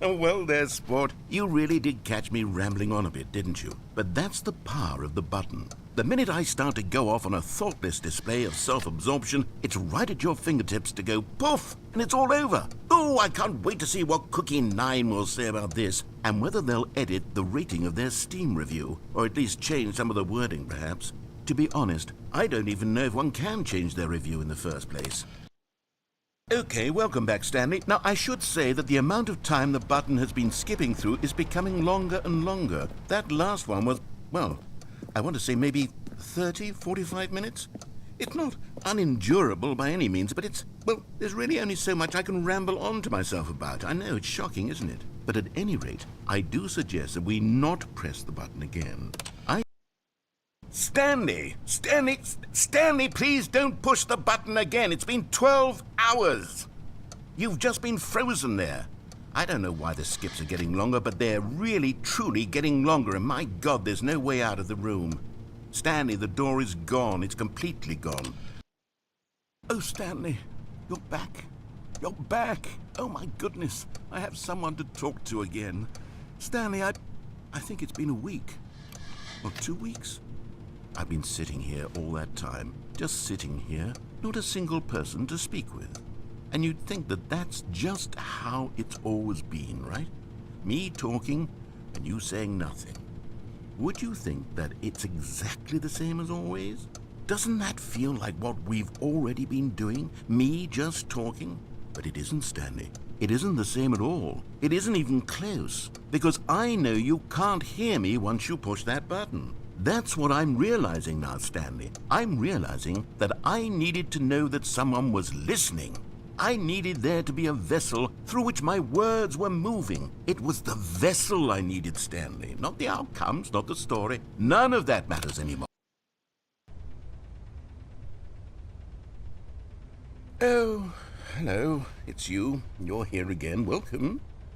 Well, there, sport. You really did catch me rambling on a bit, didn't you? But that's the power of the button. The minute I start to go off on a thoughtless display of self-absorption, it's right at your fingertips to go poof, and it's all over. Oh, I can't wait to see what Cookie 9 will say about this, and whether they'll edit the rating of their Steam review, or at least change some of the wording, perhaps. To be honest, I don't even know if one can change their review in the first place. Okay, welcome back, Stanley. Now, I should say that the amount of time the button has been skipping through is becoming longer and longer. That last one was, well, I want to say maybe 30, 45 minutes? It's not unendurable by any means, but it's, well, there's really only so much I can ramble on to myself about. I know, it's shocking, isn't it? But at any rate, I do suggest that we not press the button again. Stanley, please don't push the button again. It's been 12 hours. You've just been frozen there. I don't know why the skips are getting longer, but they're really, truly getting longer, and my God, there's no way out of the room. Stanley, the door is gone. It's completely gone. Oh, Stanley, you're back. You're back. Oh, my goodness. I have someone to talk to again. Stanley, I think it's been a week. Or 2 weeks. I've been sitting here all that time, just sitting here, not a single person to speak with. And you'd think that that's just how it's always been, right? Me talking and you saying nothing. Would you think that it's exactly the same as always? Doesn't that feel like what we've already been doing? Me just talking? But it isn't, Stanley. It isn't the same at all. It isn't even close. Because I know you can't hear me once you push that button. That's what I'm realizing now, Stanley. I'm realizing that I needed to know that someone was listening. I needed there to be a vessel through which my words were moving. It was the vessel I needed, Stanley. Not the outcomes, not the story. None of that matters anymore. Oh, hello. It's you. You're here again. Welcome.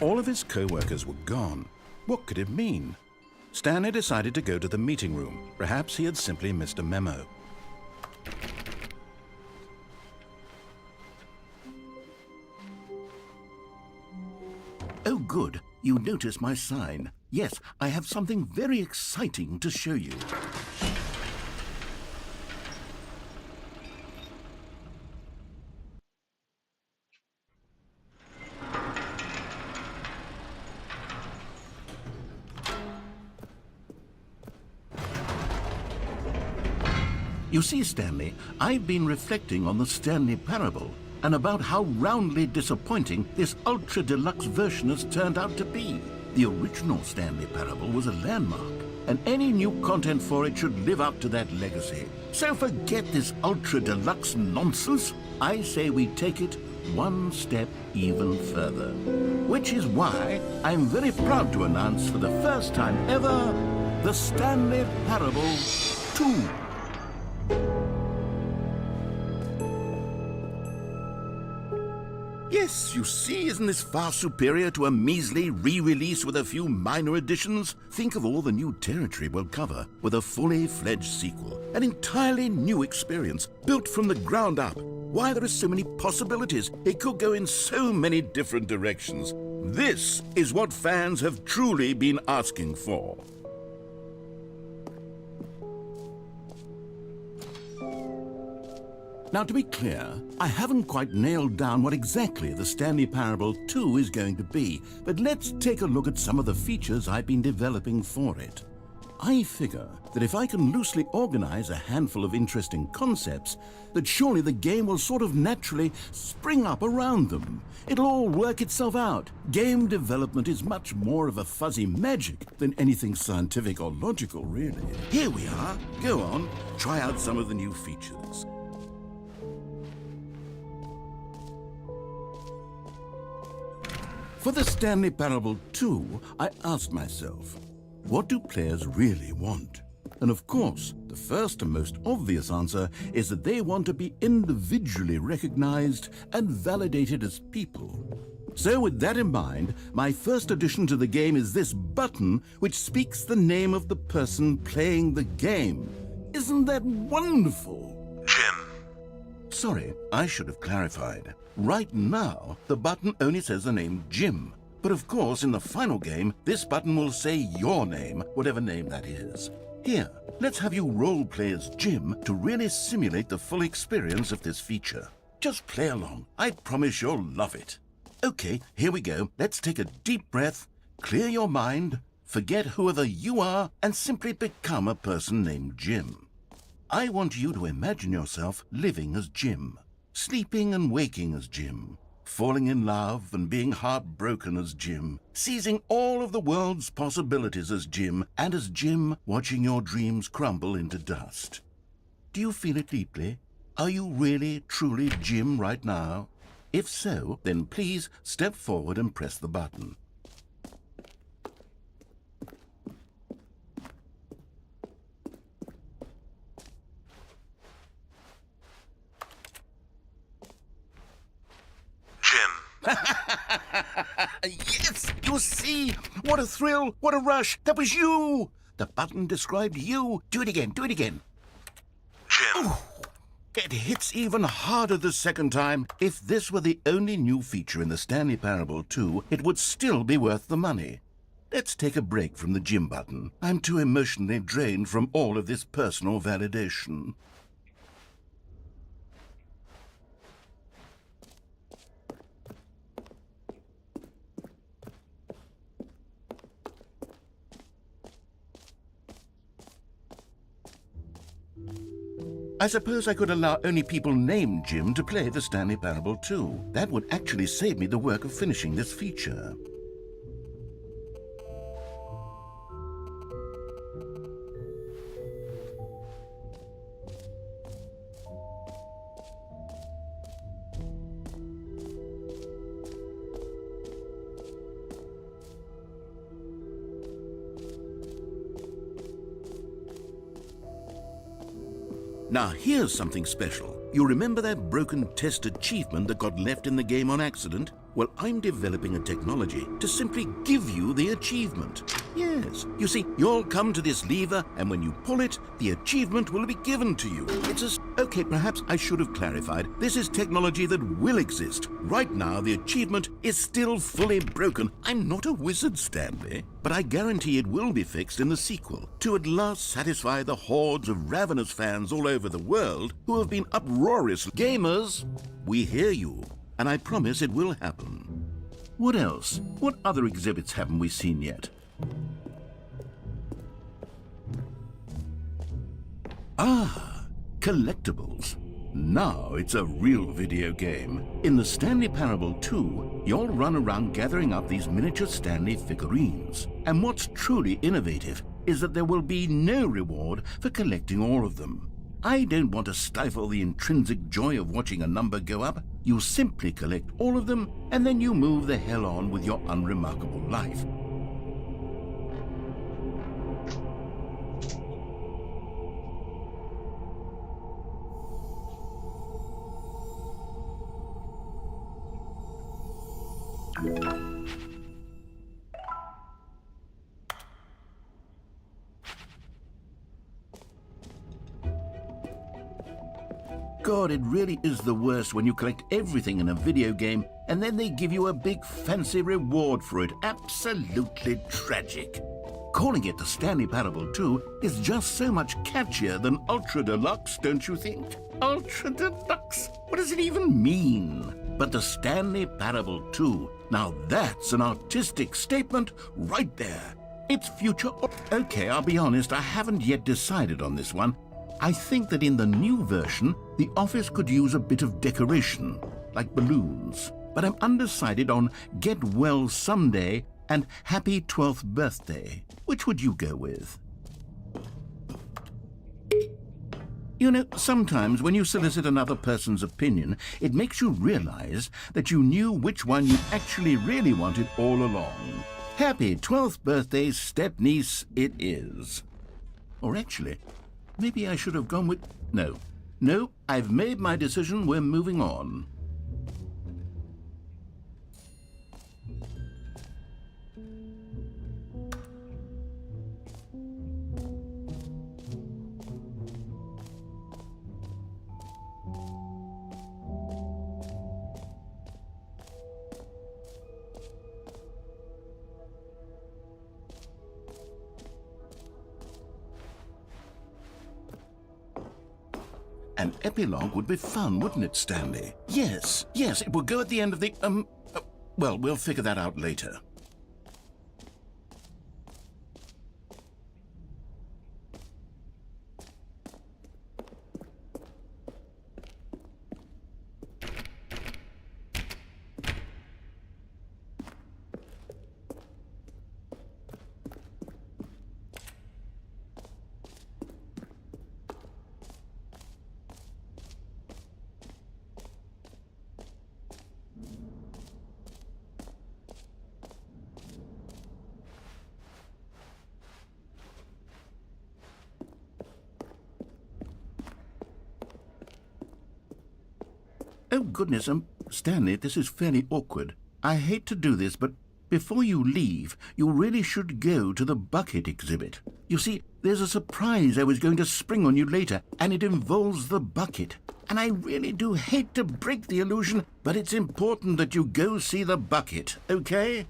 All of his co-workers were gone. What could it mean? Stanley decided to go to the meeting room. Perhaps he had simply missed a memo. Oh, good. You notice my sign. Yes, I have something very exciting to show you. You see, Stanley, I've been reflecting on the Stanley Parable and about how roundly disappointing this Ultra Deluxe version has turned out to be. The original Stanley Parable was a landmark, and any new content for it should live up to that legacy. So forget this Ultra Deluxe nonsense. I say we take it one step even further. Which is why I'm very proud to announce for the first time ever, the Stanley Parable 2. Yes, you see, isn't this far superior to a measly re-release with a few minor additions? Think of all the new territory we'll cover with a fully fledged sequel. An entirely new experience, built from the ground up. Why, there are so many possibilities. It could go in so many different directions. This is what fans have truly been asking for. Now, to be clear, I haven't quite nailed down what exactly the Stanley Parable 2 is going to be, but let's take a look at some of the features I've been developing for it. I figure that if I can loosely organize a handful of interesting concepts, that surely the game will sort of naturally spring up around them. It'll all work itself out. Game development is much more of a fuzzy magic than anything scientific or logical, really. Here we are. Go on, try out some of the new features. For the Stanley Parable 2, I asked myself, what do players really want? And of course, the first and most obvious answer is that they want to be individually recognized and validated as people. So with that in mind, my first addition to the game is this button which speaks the name of the person playing the game. Isn't that wonderful? Jim. Sorry, I should have clarified. Right now, the button only says the name Jim. But of course, in the final game, this button will say your name, whatever name that is. Here, let's have you role-play as Jim to really simulate the full experience of this feature. Just play along. I promise you'll love it. Okay, here we go. Let's take a deep breath, clear your mind, forget whoever you are, and simply become a person named Jim. I want you to imagine yourself living as Jim, sleeping and waking as Jim, falling in love and being heartbroken as Jim, seizing all of the world's possibilities as Jim, and as Jim watching your dreams crumble into dust. Do you feel it deeply? Are you really, truly Jim right now? If so, then please step forward and press the button. Yes, you see? What a thrill, what a rush. That was you. The button described you. Do it again, do it again. Jim. Ooh, it hits even harder the second time. If this were the only new feature in the Stanley Parable 2, it would still be worth the money. Let's take a break from the Jim button. I'm too emotionally drained from all of this personal validation. I suppose I could allow only people named Jim to play the Stanley Parable 2. That would actually save me the work of finishing this feature. Now here's something special. You remember that broken test achievement that got left in the game on accident? Well, I'm developing a technology to simply give you the achievement. Yes, you see, you'll come to this lever, and when you pull it, the achievement will be given to you. It's a... Okay, perhaps I should have clarified. This is technology that will exist. Right now, the achievement is still fully broken. I'm not a wizard, Stanley, but I guarantee it will be fixed in the sequel to at last satisfy the hordes of ravenous fans all over the world who have been uproarious. Gamers, we hear you. And I promise it will happen. What else? What other exhibits haven't we seen yet? Ah, collectibles. Now it's a real video game. In the Stanley Parable 2, you'll run around gathering up these miniature Stanley figurines. And what's truly innovative is that there will be no reward for collecting all of them. I don't want to stifle the intrinsic joy of watching a number go up. You simply collect all of them, and then you move the hell on with your unremarkable life. God, it really is the worst when you collect everything in a video game and then they give you a big fancy reward for it. Absolutely tragic. Calling it the Stanley Parable 2 is just so much catchier than Ultra Deluxe, don't you think? Ultra Deluxe? What does it even mean? But the Stanley Parable 2, now that's an artistic statement right there. It's future... Okay, I'll be honest, I haven't yet decided on this one. I think that in the new version, the office could use a bit of decoration, like balloons. But I'm undecided on Get Well Someday and Happy 12th Birthday. Which would you go with? You know, sometimes when you solicit another person's opinion, it makes you realize that you knew which one you actually really wanted all along. Happy 12th birthday, step-niece, it is. Or actually, maybe I should have gone with... No, I've made my decision, we're moving on. An epilogue would be fun, wouldn't it, Stanley? Yes, it will go at the end of the, well, we'll figure that out later. Oh, goodness, Stanley, this is fairly awkward. I hate to do this, but before you leave, you really should go to the bucket exhibit. You see, there's a surprise I was going to spring on you later, and it involves the bucket. And I really do hate to break the illusion, but it's important that you go see the bucket, okay?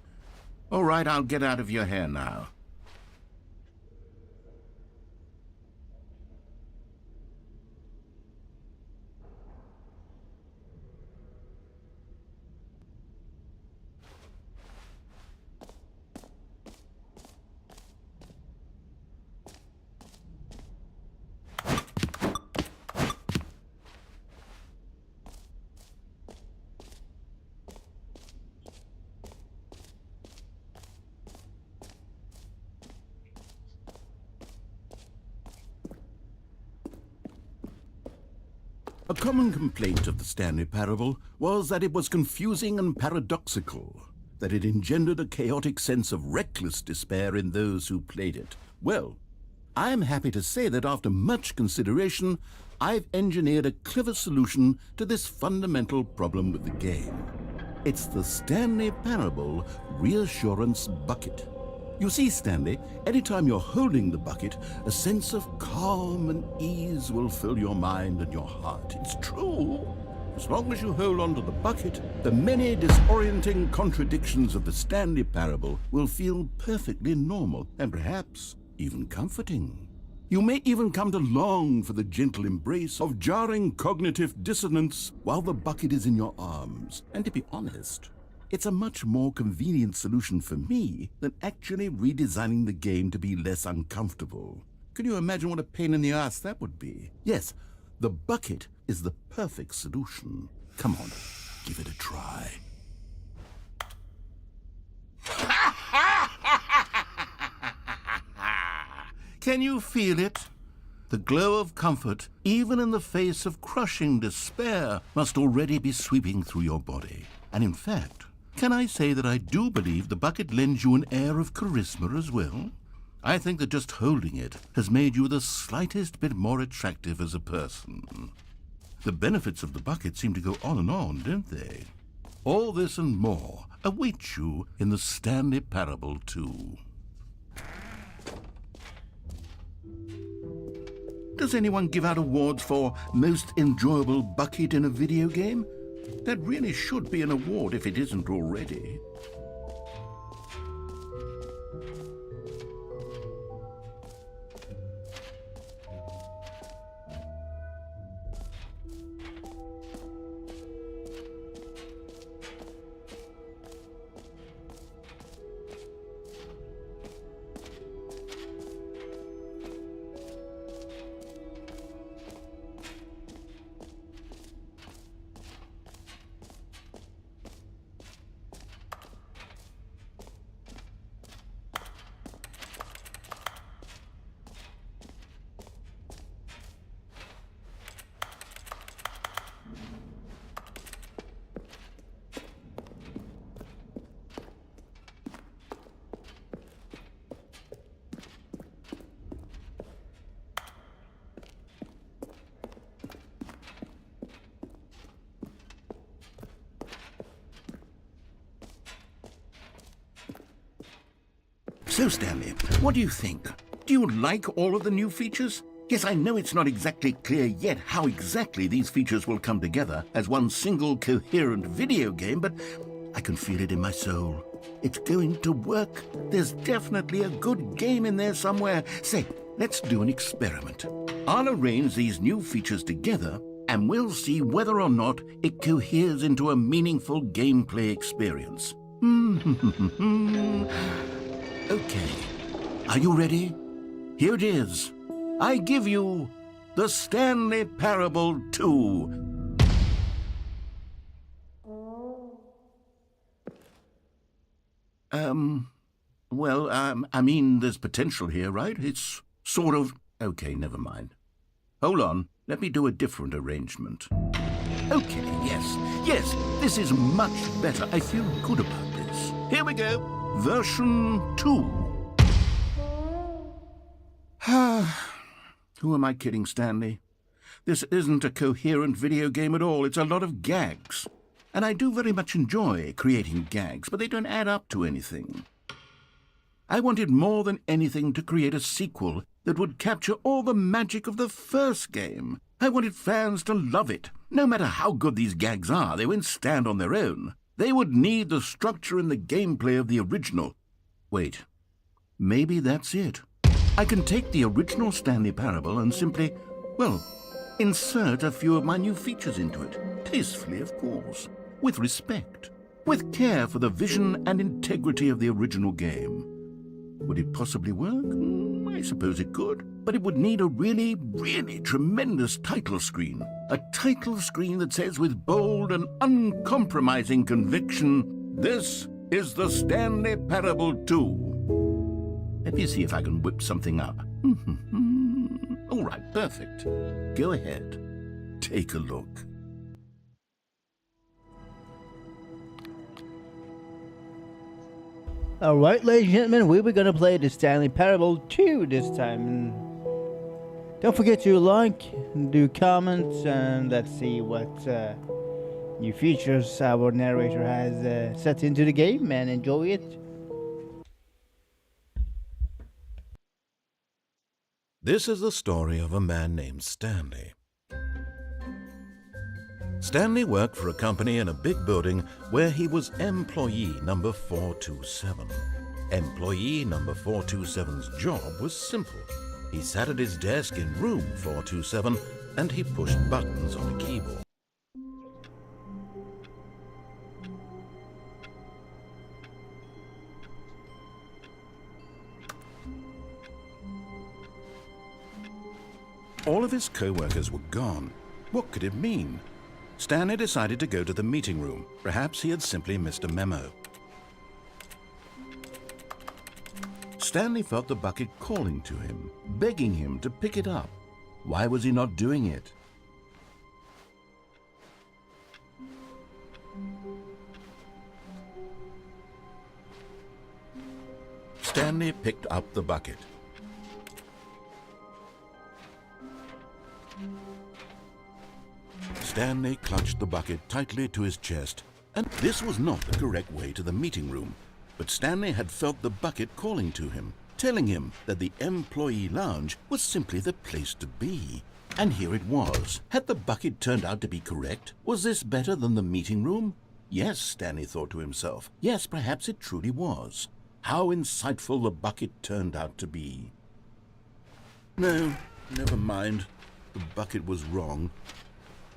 All right, I'll get out of your hair now. A common complaint of the Stanley Parable was that it was confusing and paradoxical, that it engendered a chaotic sense of reckless despair in those who played it. Well, I am happy to say that after much consideration, I've engineered a clever solution to this fundamental problem with the game. It's the Stanley Parable Reassurance Bucket. You see, Stanley, anytime you're holding the bucket, a sense of calm and ease will fill your mind and your heart. It's true. As long as you hold on to the bucket, the many disorienting contradictions of the Stanley Parable will feel perfectly normal and perhaps even comforting. You may even come to long for the gentle embrace of jarring cognitive dissonance while the bucket is in your arms. And to be honest, it's a much more convenient solution for me than actually redesigning the game to be less uncomfortable. Can you imagine what a pain in the ass that would be? Yes, the bucket is the perfect solution. Come on, give it a try. Can you feel it? The glow of comfort, even in the face of crushing despair, must already be sweeping through your body. And in fact, can I say that I do believe the bucket lends you an air of charisma as well? I think that just holding it has made you the slightest bit more attractive as a person. The benefits of the bucket seem to go on, don't they? All this and more await you in the Stanley Parable 2. Does anyone give out awards for most enjoyable bucket in a video game? That really should be an award if it isn't already. So, Stanley, what do you think? Do you like all of the new features? Yes, I know it's not exactly clear yet how exactly these features will come together as one single coherent video game, but I can feel it in my soul. It's going to work. There's definitely a good game in there somewhere. Say, let's do an experiment. I'll arrange these new features together, and we'll see whether or not it coheres into a meaningful gameplay experience. Okay, are you ready? Here it is. I give you the Stanley Parable 2. I mean, there's potential here, right? It's sort of... Okay, never mind. Hold on, let me do a different arrangement. Okay, yes, this is much better. I feel good about this. Here we go. Version 2. Who am I kidding, Stanley? This isn't a coherent video game at all. It's a lot of gags. And I do very much enjoy creating gags, but they don't add up to anything. I wanted more than anything to create a sequel that would capture all the magic of the first game. I wanted fans to love it. No matter how good these gags are, they won't stand on their own. They would need the structure and the gameplay of the original. Wait, maybe that's it. I can take the original Stanley Parable and simply, well, insert a few of my new features into it. Tastefully, of course. With respect. With care for the vision and integrity of the original game. Would it possibly work? I suppose it could. But it would need a really, really tremendous title screen. A title screen that says with bold and uncompromising conviction, "This is the Stanley Parable 2. Let me see if I can whip something up. All right, perfect. Go ahead. Take a look. Alright, ladies and gentlemen, we were going to play the Stanley Parable 2 this time. And don't forget to like, do comments, and let's see what new features our narrator has set into the game, and enjoy it. This is the story of a man named Stanley. Stanley worked for a company in a big building where he was employee number 427. Employee number 427's job was simple. He sat at his desk in room 427 and he pushed buttons on a keyboard. All of his co-workers were gone. What could it mean? Stanley decided to go to the meeting room. Perhaps he had simply missed a memo. Stanley felt the bucket calling to him, begging him to pick it up. Why was he not doing it? Stanley picked up the bucket. Stanley clutched the bucket tightly to his chest, and this was not the correct way to the meeting room. But Stanley had felt the bucket calling to him, telling him that the employee lounge was simply the place to be. And here it was. Had the bucket turned out to be correct? Was this better than the meeting room? Yes, Stanley thought to himself. Yes, perhaps it truly was. How insightful the bucket turned out to be. No, never mind. The bucket was wrong.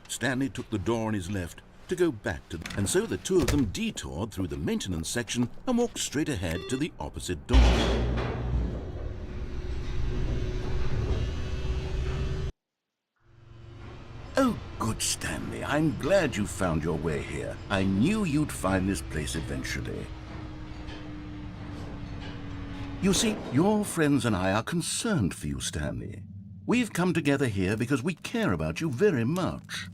Stanley took the door on his left to go back to and so the two of them detoured through the maintenance section and walked straight ahead to the opposite door. Oh, good Stanley, I'm glad you found your way here. I knew you'd find this place eventually. You see, your friends and I are concerned for you, Stanley. We've come together here because we care about you very much.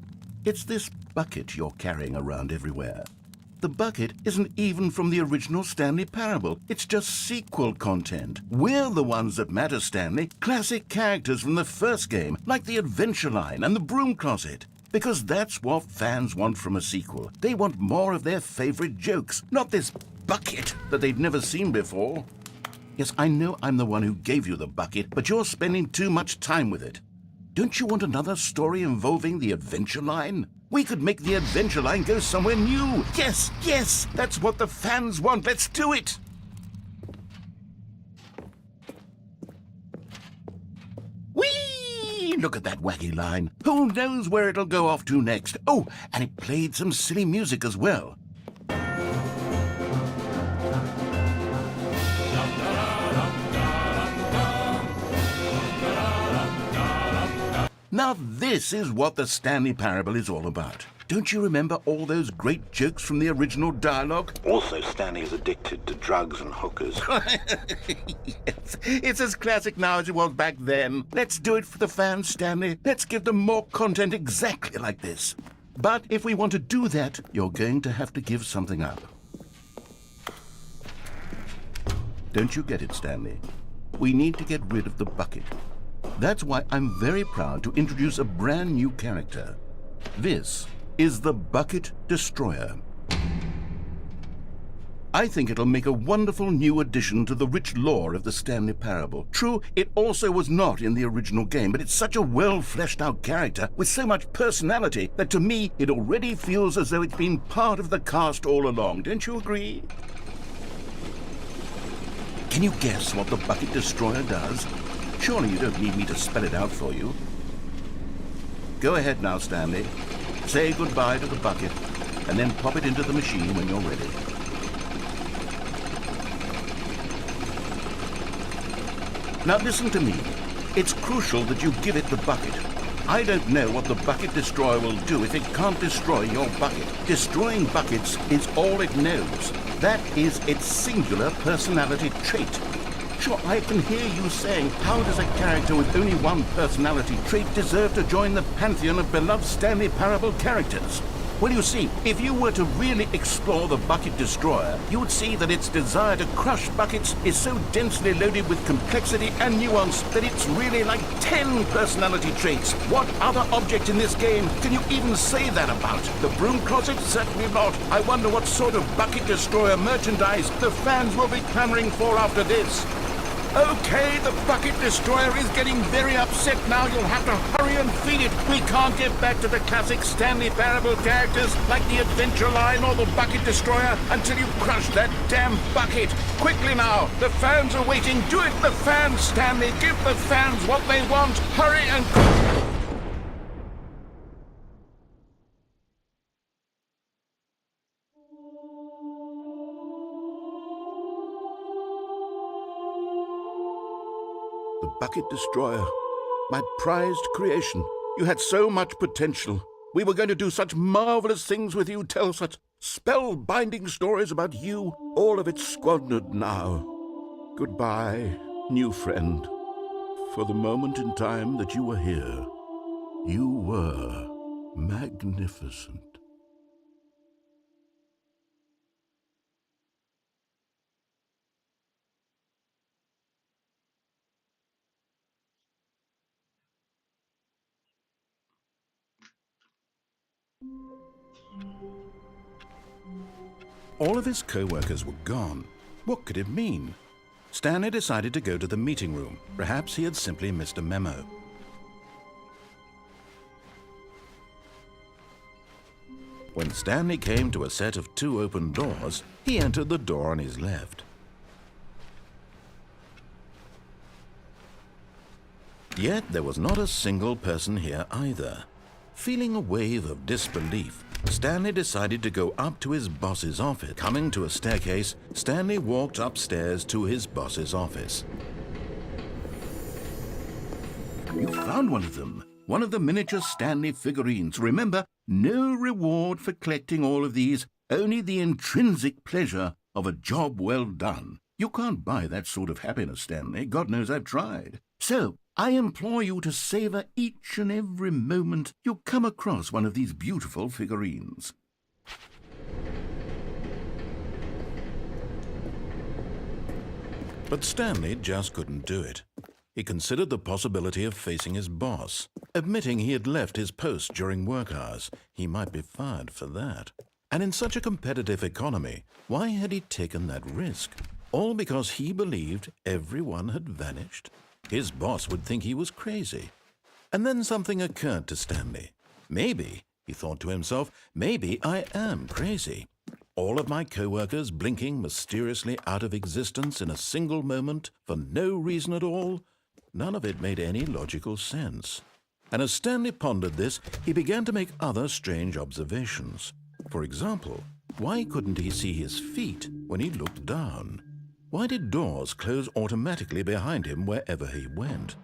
It's this bucket you're carrying around everywhere. The bucket isn't even from the original Stanley Parable. It's just sequel content. We're the ones that matter, Stanley. Classic characters from the first game, like the Adventure Line and the Broom Closet. Because that's what fans want from a sequel. They want more of their favorite jokes, not this bucket that they've never seen before. Yes, I know I'm the one who gave you the bucket, but you're spending too much time with it. Don't you want another story involving the Adventure Line? We could make the Adventure Line go somewhere new. Yes, yes, that's what the fans want. Let's do it. Whee! Look at that wacky line. Who knows where it'll go off to next? Oh, and it played some silly music as well. Now this is what the Stanley Parable is all about. Don't you remember all those great jokes from the original dialogue? Also, Stanley is addicted to drugs and hookers. Yes, it's as classic now as it was back then. Let's do it for the fans, Stanley. Let's give them more content exactly like this. But if we want to do that, you're going to have to give something up. Don't you get it, Stanley? We need to get rid of the bucket. That's why I'm very proud to introduce a brand new character. This is the Bucket Destroyer. I think it'll make a wonderful new addition to the rich lore of the Stanley Parable. True, it also was not in the original game, but it's such a well-fleshed-out character with so much personality that to me it already feels as though it's been part of the cast all along. Don't you agree? Can you guess what the Bucket Destroyer does? Surely you don't need me to spell it out for you. Go ahead now, Stanley. Say goodbye to the bucket, and then pop it into the machine when you're ready. Now listen to me. It's crucial that you give it the bucket. I don't know what the Bucket Destroyer will do if it can't destroy your bucket. Destroying buckets is all it knows. That is its singular personality trait. Sure, I can hear you saying, how does a character with only one personality trait deserve to join the pantheon of beloved Stanley Parable characters? Well, you see, if you were to really explore the Bucket Destroyer, you would see that its desire to crush buckets is so densely loaded with complexity and nuance that it's really like 10 personality traits. What other object in this game can you even say that about? The broom closet? Certainly not. I wonder what sort of Bucket Destroyer merchandise the fans will be clamoring for after this. Okay, the Bucket Destroyer is getting very upset now. You'll have to hurry and feed it. We can't get back to the classic Stanley Parable characters like the Adventure Line or the Bucket Destroyer until you crush that damn bucket. Quickly now, the fans are waiting. Do it, the fans, Stanley. Give the fans what they want. Hurry and... The Bucket Destroyer, my prized creation. You had so much potential. We were going to do such marvelous things with you, tell such spellbinding stories about you. All of it squandered now. Goodbye, new friend. For the moment in time that you were here, you were magnificent. All of his co-workers were gone. What could it mean? Stanley decided to go to the meeting room. Perhaps he had simply missed a memo. When Stanley came to a set of 2 open doors, he entered the door on his left. Yet there was not a single person here either. Feeling a wave of disbelief, Stanley decided to go up to his boss's office. Coming to a staircase, Stanley walked upstairs to his boss's office. You found one of them. One of the miniature Stanley figurines. Remember, no reward for collecting all of these, only the intrinsic pleasure of a job well done. You can't buy that sort of happiness, Stanley. God knows I've tried. So, I implore you to savor each and every moment you come across one of these beautiful figurines. But Stanley just couldn't do it. He considered the possibility of facing his boss. Admitting he had left his post during work hours, he might be fired for that. And in such a competitive economy, why had he taken that risk? All because he believed everyone had vanished? His boss would think he was crazy. And then something occurred to Stanley. Maybe, he thought to himself, maybe I am crazy. All of my co-workers blinking mysteriously out of existence in a single moment for no reason at all. None of it made any logical sense. And as Stanley pondered this, he began to make other strange observations. For example, why couldn't he see his feet when he looked down? Why did doors close automatically behind him wherever he went?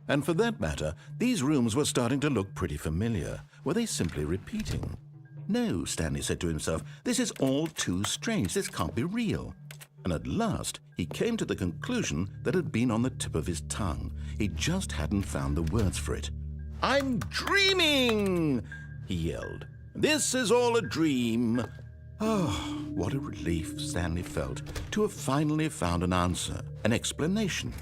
And for that matter, these rooms were starting to look pretty familiar. Were they simply repeating? No, Stanley said to himself, this is all too strange. This can't be real. And at last, he came to the conclusion that had been on the tip of his tongue. He just hadn't found the words for it. "I'm dreaming!" he yelled. "This is all a dream." Oh, what a relief Stanley felt to have finally found an answer, an explanation.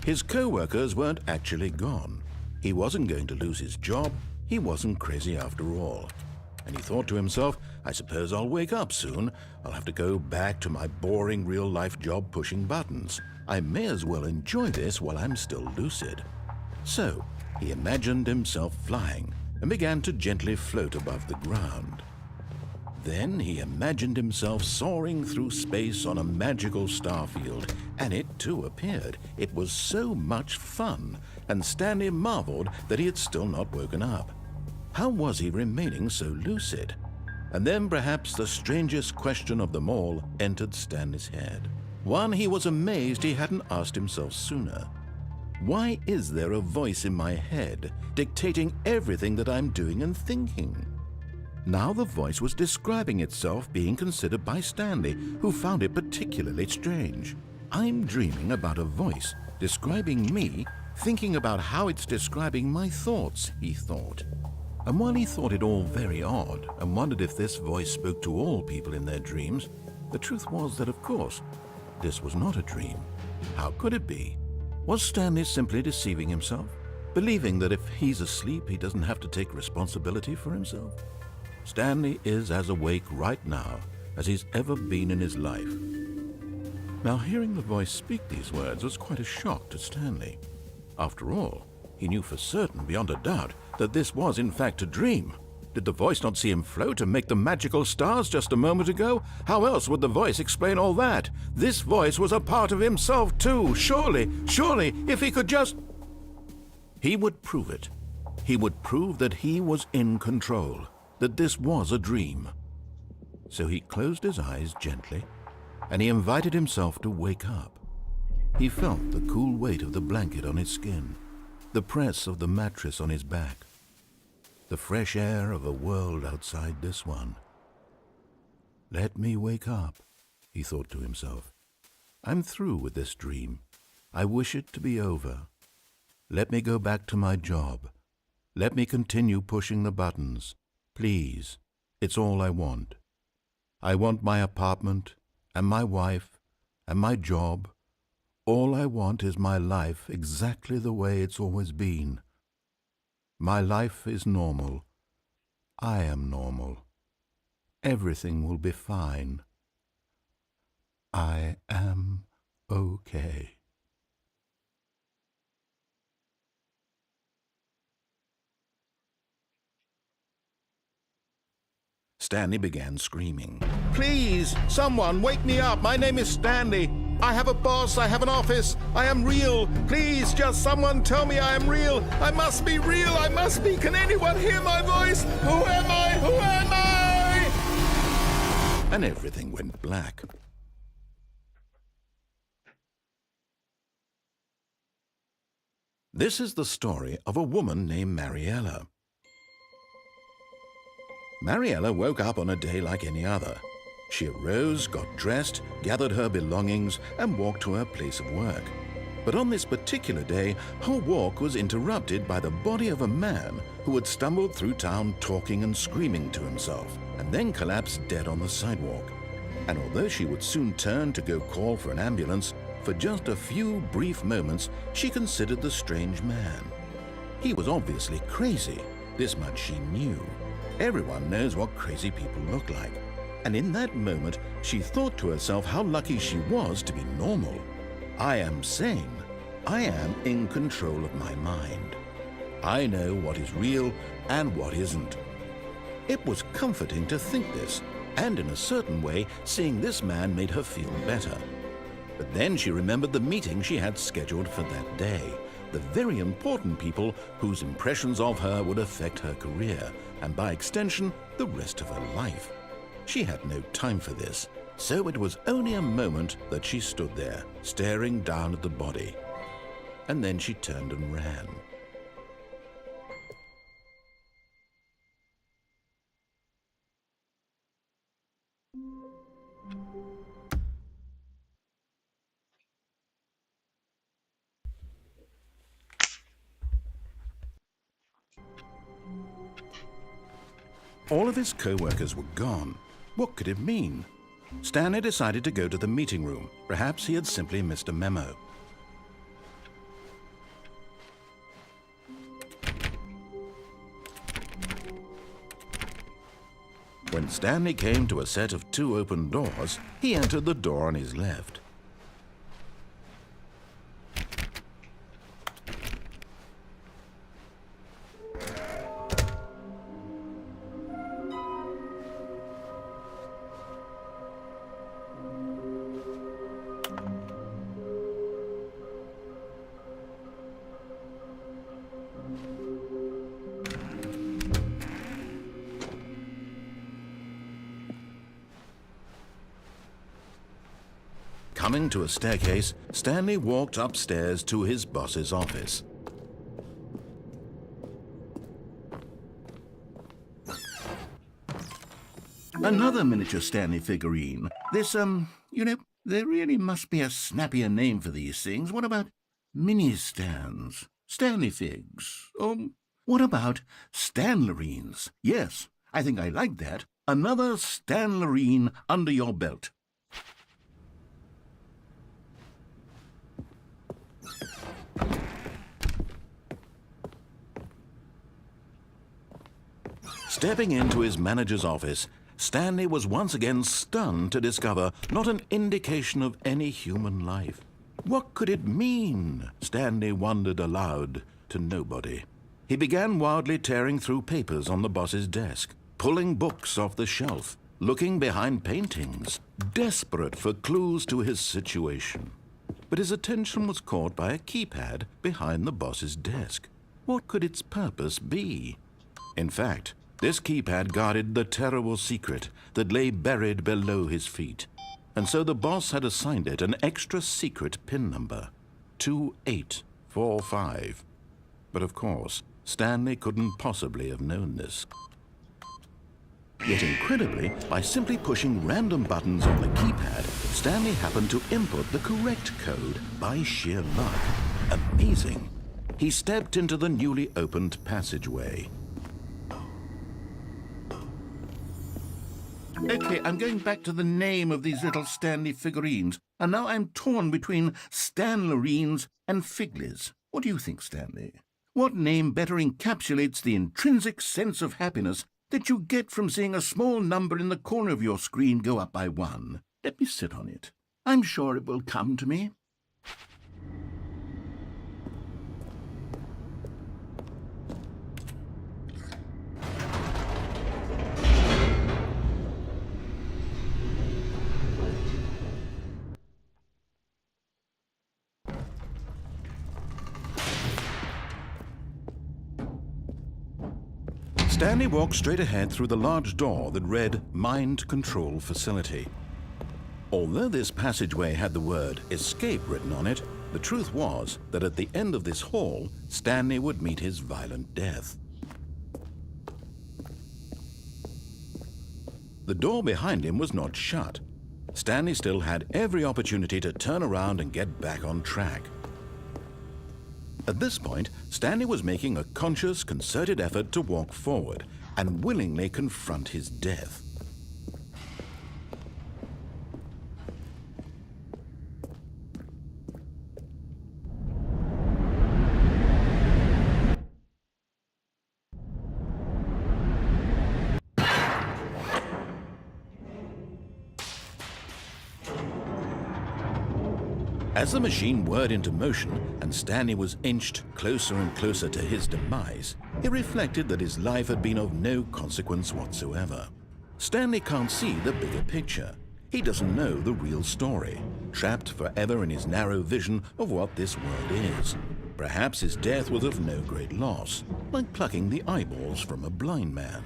His co-workers weren't actually gone. He wasn't going to lose his job. He wasn't crazy after all. And he thought to himself, I suppose I'll wake up soon. I'll have to go back to my boring real-life job pushing buttons. I may as well enjoy this while I'm still lucid. So he imagined himself flying and began to gently float above the ground. Then he imagined himself soaring through space on a magical starfield, and it too appeared. It was so much fun, and Stanley marveled that he had still not woken up. How was he remaining so lucid? And then perhaps the strangest question of them all entered Stanley's head. One he was amazed he hadn't asked himself sooner. Why is there a voice in my head dictating everything that I'm doing and thinking? Now the voice was describing itself being considered by Stanley, who found it particularly strange. I'm dreaming about a voice describing me, thinking about how it's describing my thoughts, he thought. And while he thought it all very odd and wondered if this voice spoke to all people in their dreams, the truth was that, of course, this was not a dream. How could it be? Was Stanley simply deceiving himself, believing that if he's asleep, he doesn't have to take responsibility for himself? Stanley is as awake right now as he's ever been in his life. Now, hearing the voice speak these words was quite a shock to Stanley. After all, he knew for certain, beyond a doubt, that this was in fact a dream. Did the voice not see him float and make the magical stars just a moment ago? How else would the voice explain all that? This voice was a part of himself too. Surely, if he could just... He would prove it. He would prove that he was in control, that this was a dream. So he closed his eyes gently, and he invited himself to wake up. He felt the cool weight of the blanket on his skin, the press of the mattress on his back, the fresh air of a world outside this one. Let me wake up, he thought to himself. I'm through with this dream. I wish it to be over. Let me go back to my job. Let me continue pushing the buttons. Please, it's all I want. I want my apartment and my wife and my job. All I want is my life exactly the way it's always been. My life is normal. I am normal. Everything will be fine. I am okay. Stanley began screaming. Please, someone, wake me up. My name is Stanley. I have a boss. I have an office. I am real. Please, just someone tell me I am real. I must be real. I must be. Can anyone hear my voice? Who am I? Who am I? And everything went black. This is the story of a woman named Mariella. Mariella woke up on a day like any other. She arose, got dressed, gathered her belongings, and walked to her place of work. But on this particular day, her walk was interrupted by the body of a man who had stumbled through town talking and screaming to himself, and then collapsed dead on the sidewalk. And although she would soon turn to go call for an ambulance, for just a few brief moments she considered the strange man. He was obviously crazy. This much she knew. Everyone knows what crazy people look like. And in that moment, she thought to herself how lucky she was to be normal. I am sane. I am in control of my mind. I know what is real and what isn't. It was comforting to think this, and in a certain way, seeing this man made her feel better. But then she remembered the meeting she had scheduled for that day, the very important people whose impressions of her would affect her career, and by extension, the rest of her life. She had no time for this, so it was only a moment that she stood there, staring down at the body. And then she turned and ran. All of his co-workers were gone. What could it mean? Stanley decided to go to the meeting room. Perhaps he had simply missed a memo. When Stanley came to a set of 2 open doors, he entered the door on his left. Coming to a staircase, Stanley walked upstairs to his boss's office. Another miniature Stanley figurine. This, there really must be a snappier name for these things. What about mini-stands? Stanley figs? Or What about Stanlerines? Yes, I think I like that. Another Stanlerine under your belt. Stepping into his manager's office, Stanley was once again stunned to discover not an indication of any human life. What could it mean? Stanley wondered aloud to nobody. He began wildly tearing through papers on the boss's desk, pulling books off the shelf, looking behind paintings, desperate for clues to his situation. But his attention was caught by a keypad behind the boss's desk. What could its purpose be? In fact, this keypad guarded the terrible secret that lay buried below his feet. And so the boss had assigned it an extra secret PIN number, 2845. But of course, Stanley couldn't possibly have known this. Yet incredibly, by simply pushing random buttons on the keypad, Stanley happened to input the correct code by sheer luck. Amazing. He stepped into the newly opened passageway. Okay, I'm going back to the name of these little Stanley figurines, and now I'm torn between Stanlerines and Figlies. What do you think, Stanley? What name better encapsulates the intrinsic sense of happiness that you get from seeing a small number in the corner of your screen go up by 1? Let me sit on it. I'm sure it will come to me. Stanley walked straight ahead through the large door that read Mind Control Facility. Although this passageway had the word Escape written on it, the truth was that at the end of this hall, Stanley would meet his violent death. The door behind him was not shut. Stanley still had every opportunity to turn around and get back on track. At this point, Stanley was making a conscious, concerted effort to walk forward and willingly confront his death. As the machine whirred into motion and Stanley was inched closer and closer to his demise, he reflected that his life had been of no consequence whatsoever. Stanley can't see the bigger picture. He doesn't know the real story, trapped forever in his narrow vision of what this world is. Perhaps his death was of no great loss, like plucking the eyeballs from a blind man.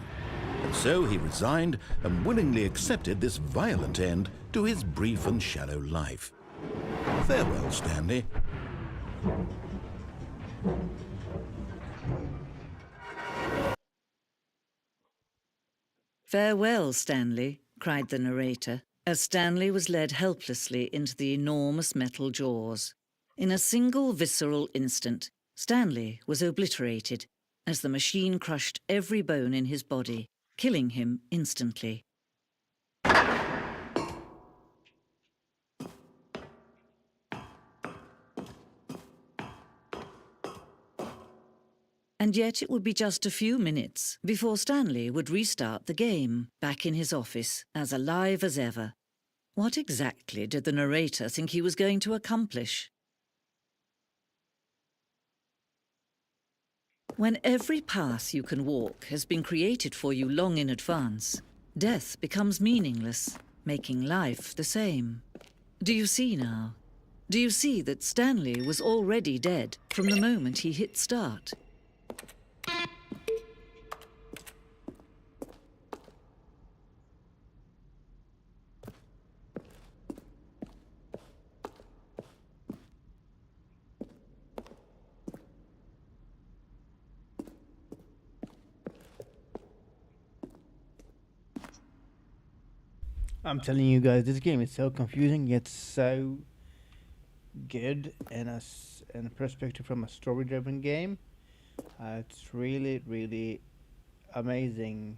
And so he resigned and willingly accepted this violent end to his brief and shallow life. Farewell, Stanley. "Farewell, Stanley," cried the narrator, as Stanley was led helplessly into the enormous metal jaws. In a single visceral instant, Stanley was obliterated as the machine crushed every bone in his body, killing him instantly. And yet it would be just a few minutes before Stanley would restart the game, back in his office, as alive as ever. What exactly did the narrator think he was going to accomplish? When every path you can walk has been created for you long in advance, death becomes meaningless, making life the same. Do you see now? Do you see that Stanley was already dead from the moment he hit start? I'm telling you guys, this game is so confusing yet so good in a perspective from a story-driven game. It's really amazing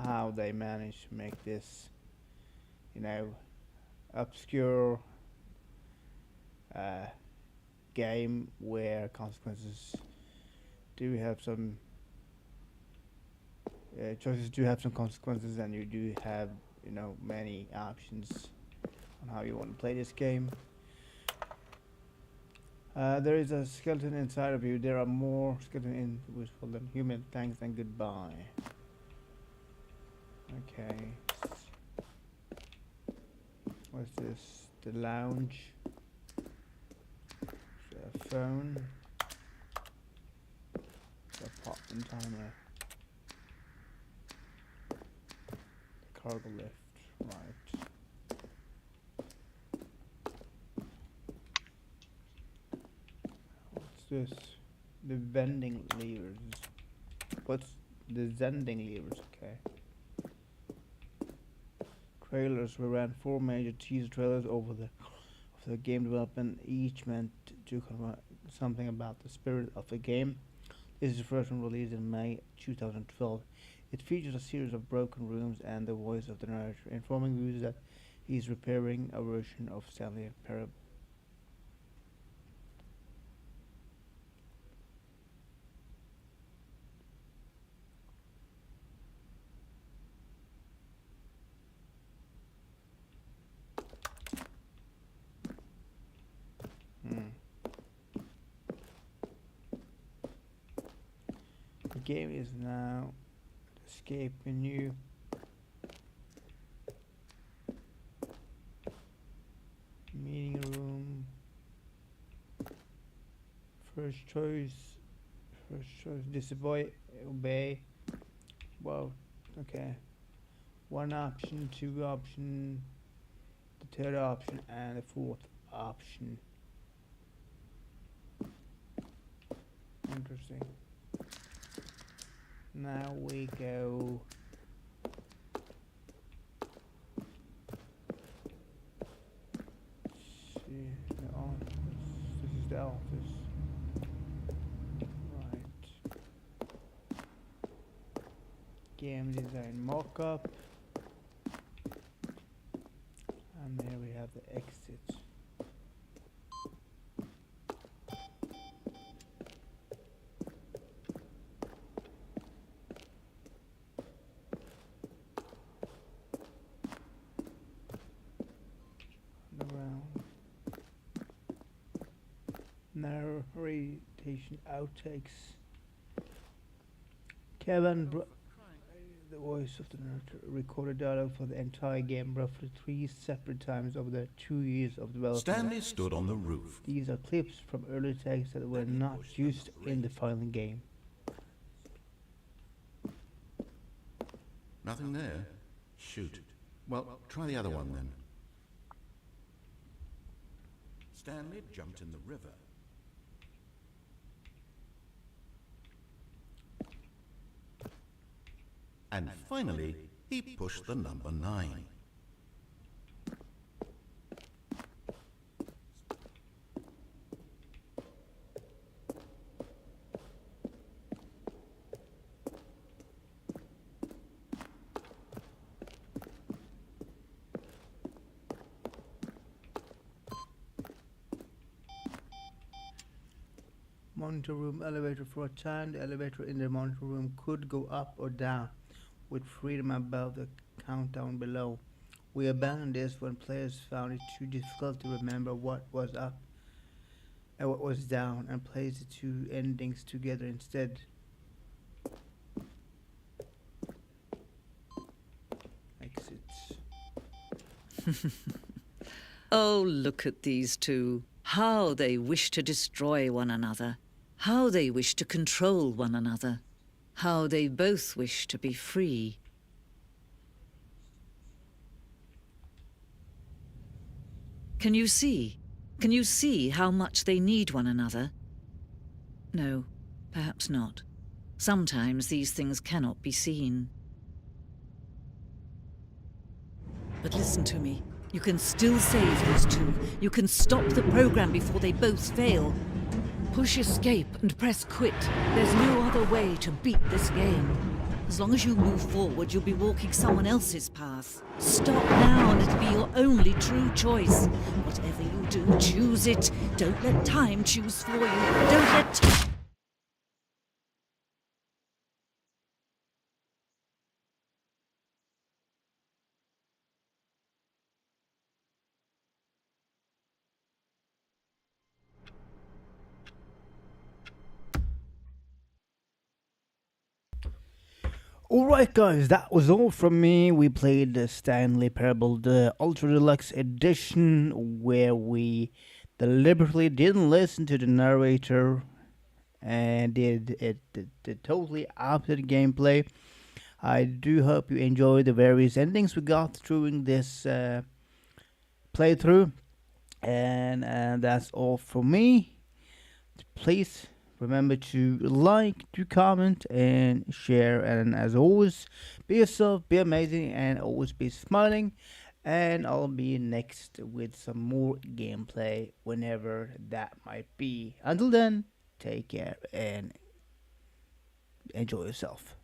how they managed to make this, obscure game where consequences do have some choices do have some consequences, and you do have many options on how you want to play this game. There is a skeleton inside of you. There are more skeletons in Wishful than human. Thanks and goodbye. Okay. What's this? The lounge. The phone. The apartment timer. The cargo lift. Right. What's this? The vending levers. What's the zending levers? Okay. Trailers. We ran 4 major teaser trailers over the game development, each meant to convey something about the spirit of the game. This is the first one released in May 2012. It features a series of broken rooms and the voice of the narrator, informing users that he's repairing a version of Stanley Parable. The game is now escape menu. Meeting room. First choice. Disobey. Obey. Wow. Okay. 1 option, 2 option, the 3rd option, and the 4th option. Interesting. Now we go see the office. This is the office. Right. Game design mock-up. And there we have the exit. Narration outtakes. Kevin, the voice of the narrator, recorded dialogue for the entire game roughly 3 separate times over the 2 years of development. Stanley stood on the roof. These are clips from early takes that were not used in the final game. Nothing there? Shoot. Well, try the other one then. Stanley jumped in the river. And finally, he pushed the number 9. Monitor room elevator. For a time, the elevator in the monitor room could go up or down, with freedom above the countdown below. We abandoned this when players found it too difficult to remember what was up and what was down, and placed the 2 endings together instead. Exits. Oh, look at these 2. How they wish to destroy one another. How they wish to control one another. How they both wish to be free. Can you see? Can you see how much they need one another? No, perhaps not. Sometimes these things cannot be seen. But listen to me. You can still save those 2. You can stop the program before they both fail. Push escape and press quit. There's no other way to beat this game. As long as you move forward, you'll be walking someone else's path. Stop now and it'll be your only true choice. Whatever you do, choose it. Don't let time choose for you. Don't let... Alright guys, that was all from me. We played the Stanley Parable the Ultra Deluxe edition, where we deliberately didn't listen to the narrator and did the totally opposite gameplay. I do hope you enjoyed the various endings we got during this playthrough. And that's all from me. Please remember to like, to comment, and share. And as always, be yourself, be amazing, and always be smiling. And I'll be next with some more gameplay whenever that might be. Until then, take care and enjoy yourself.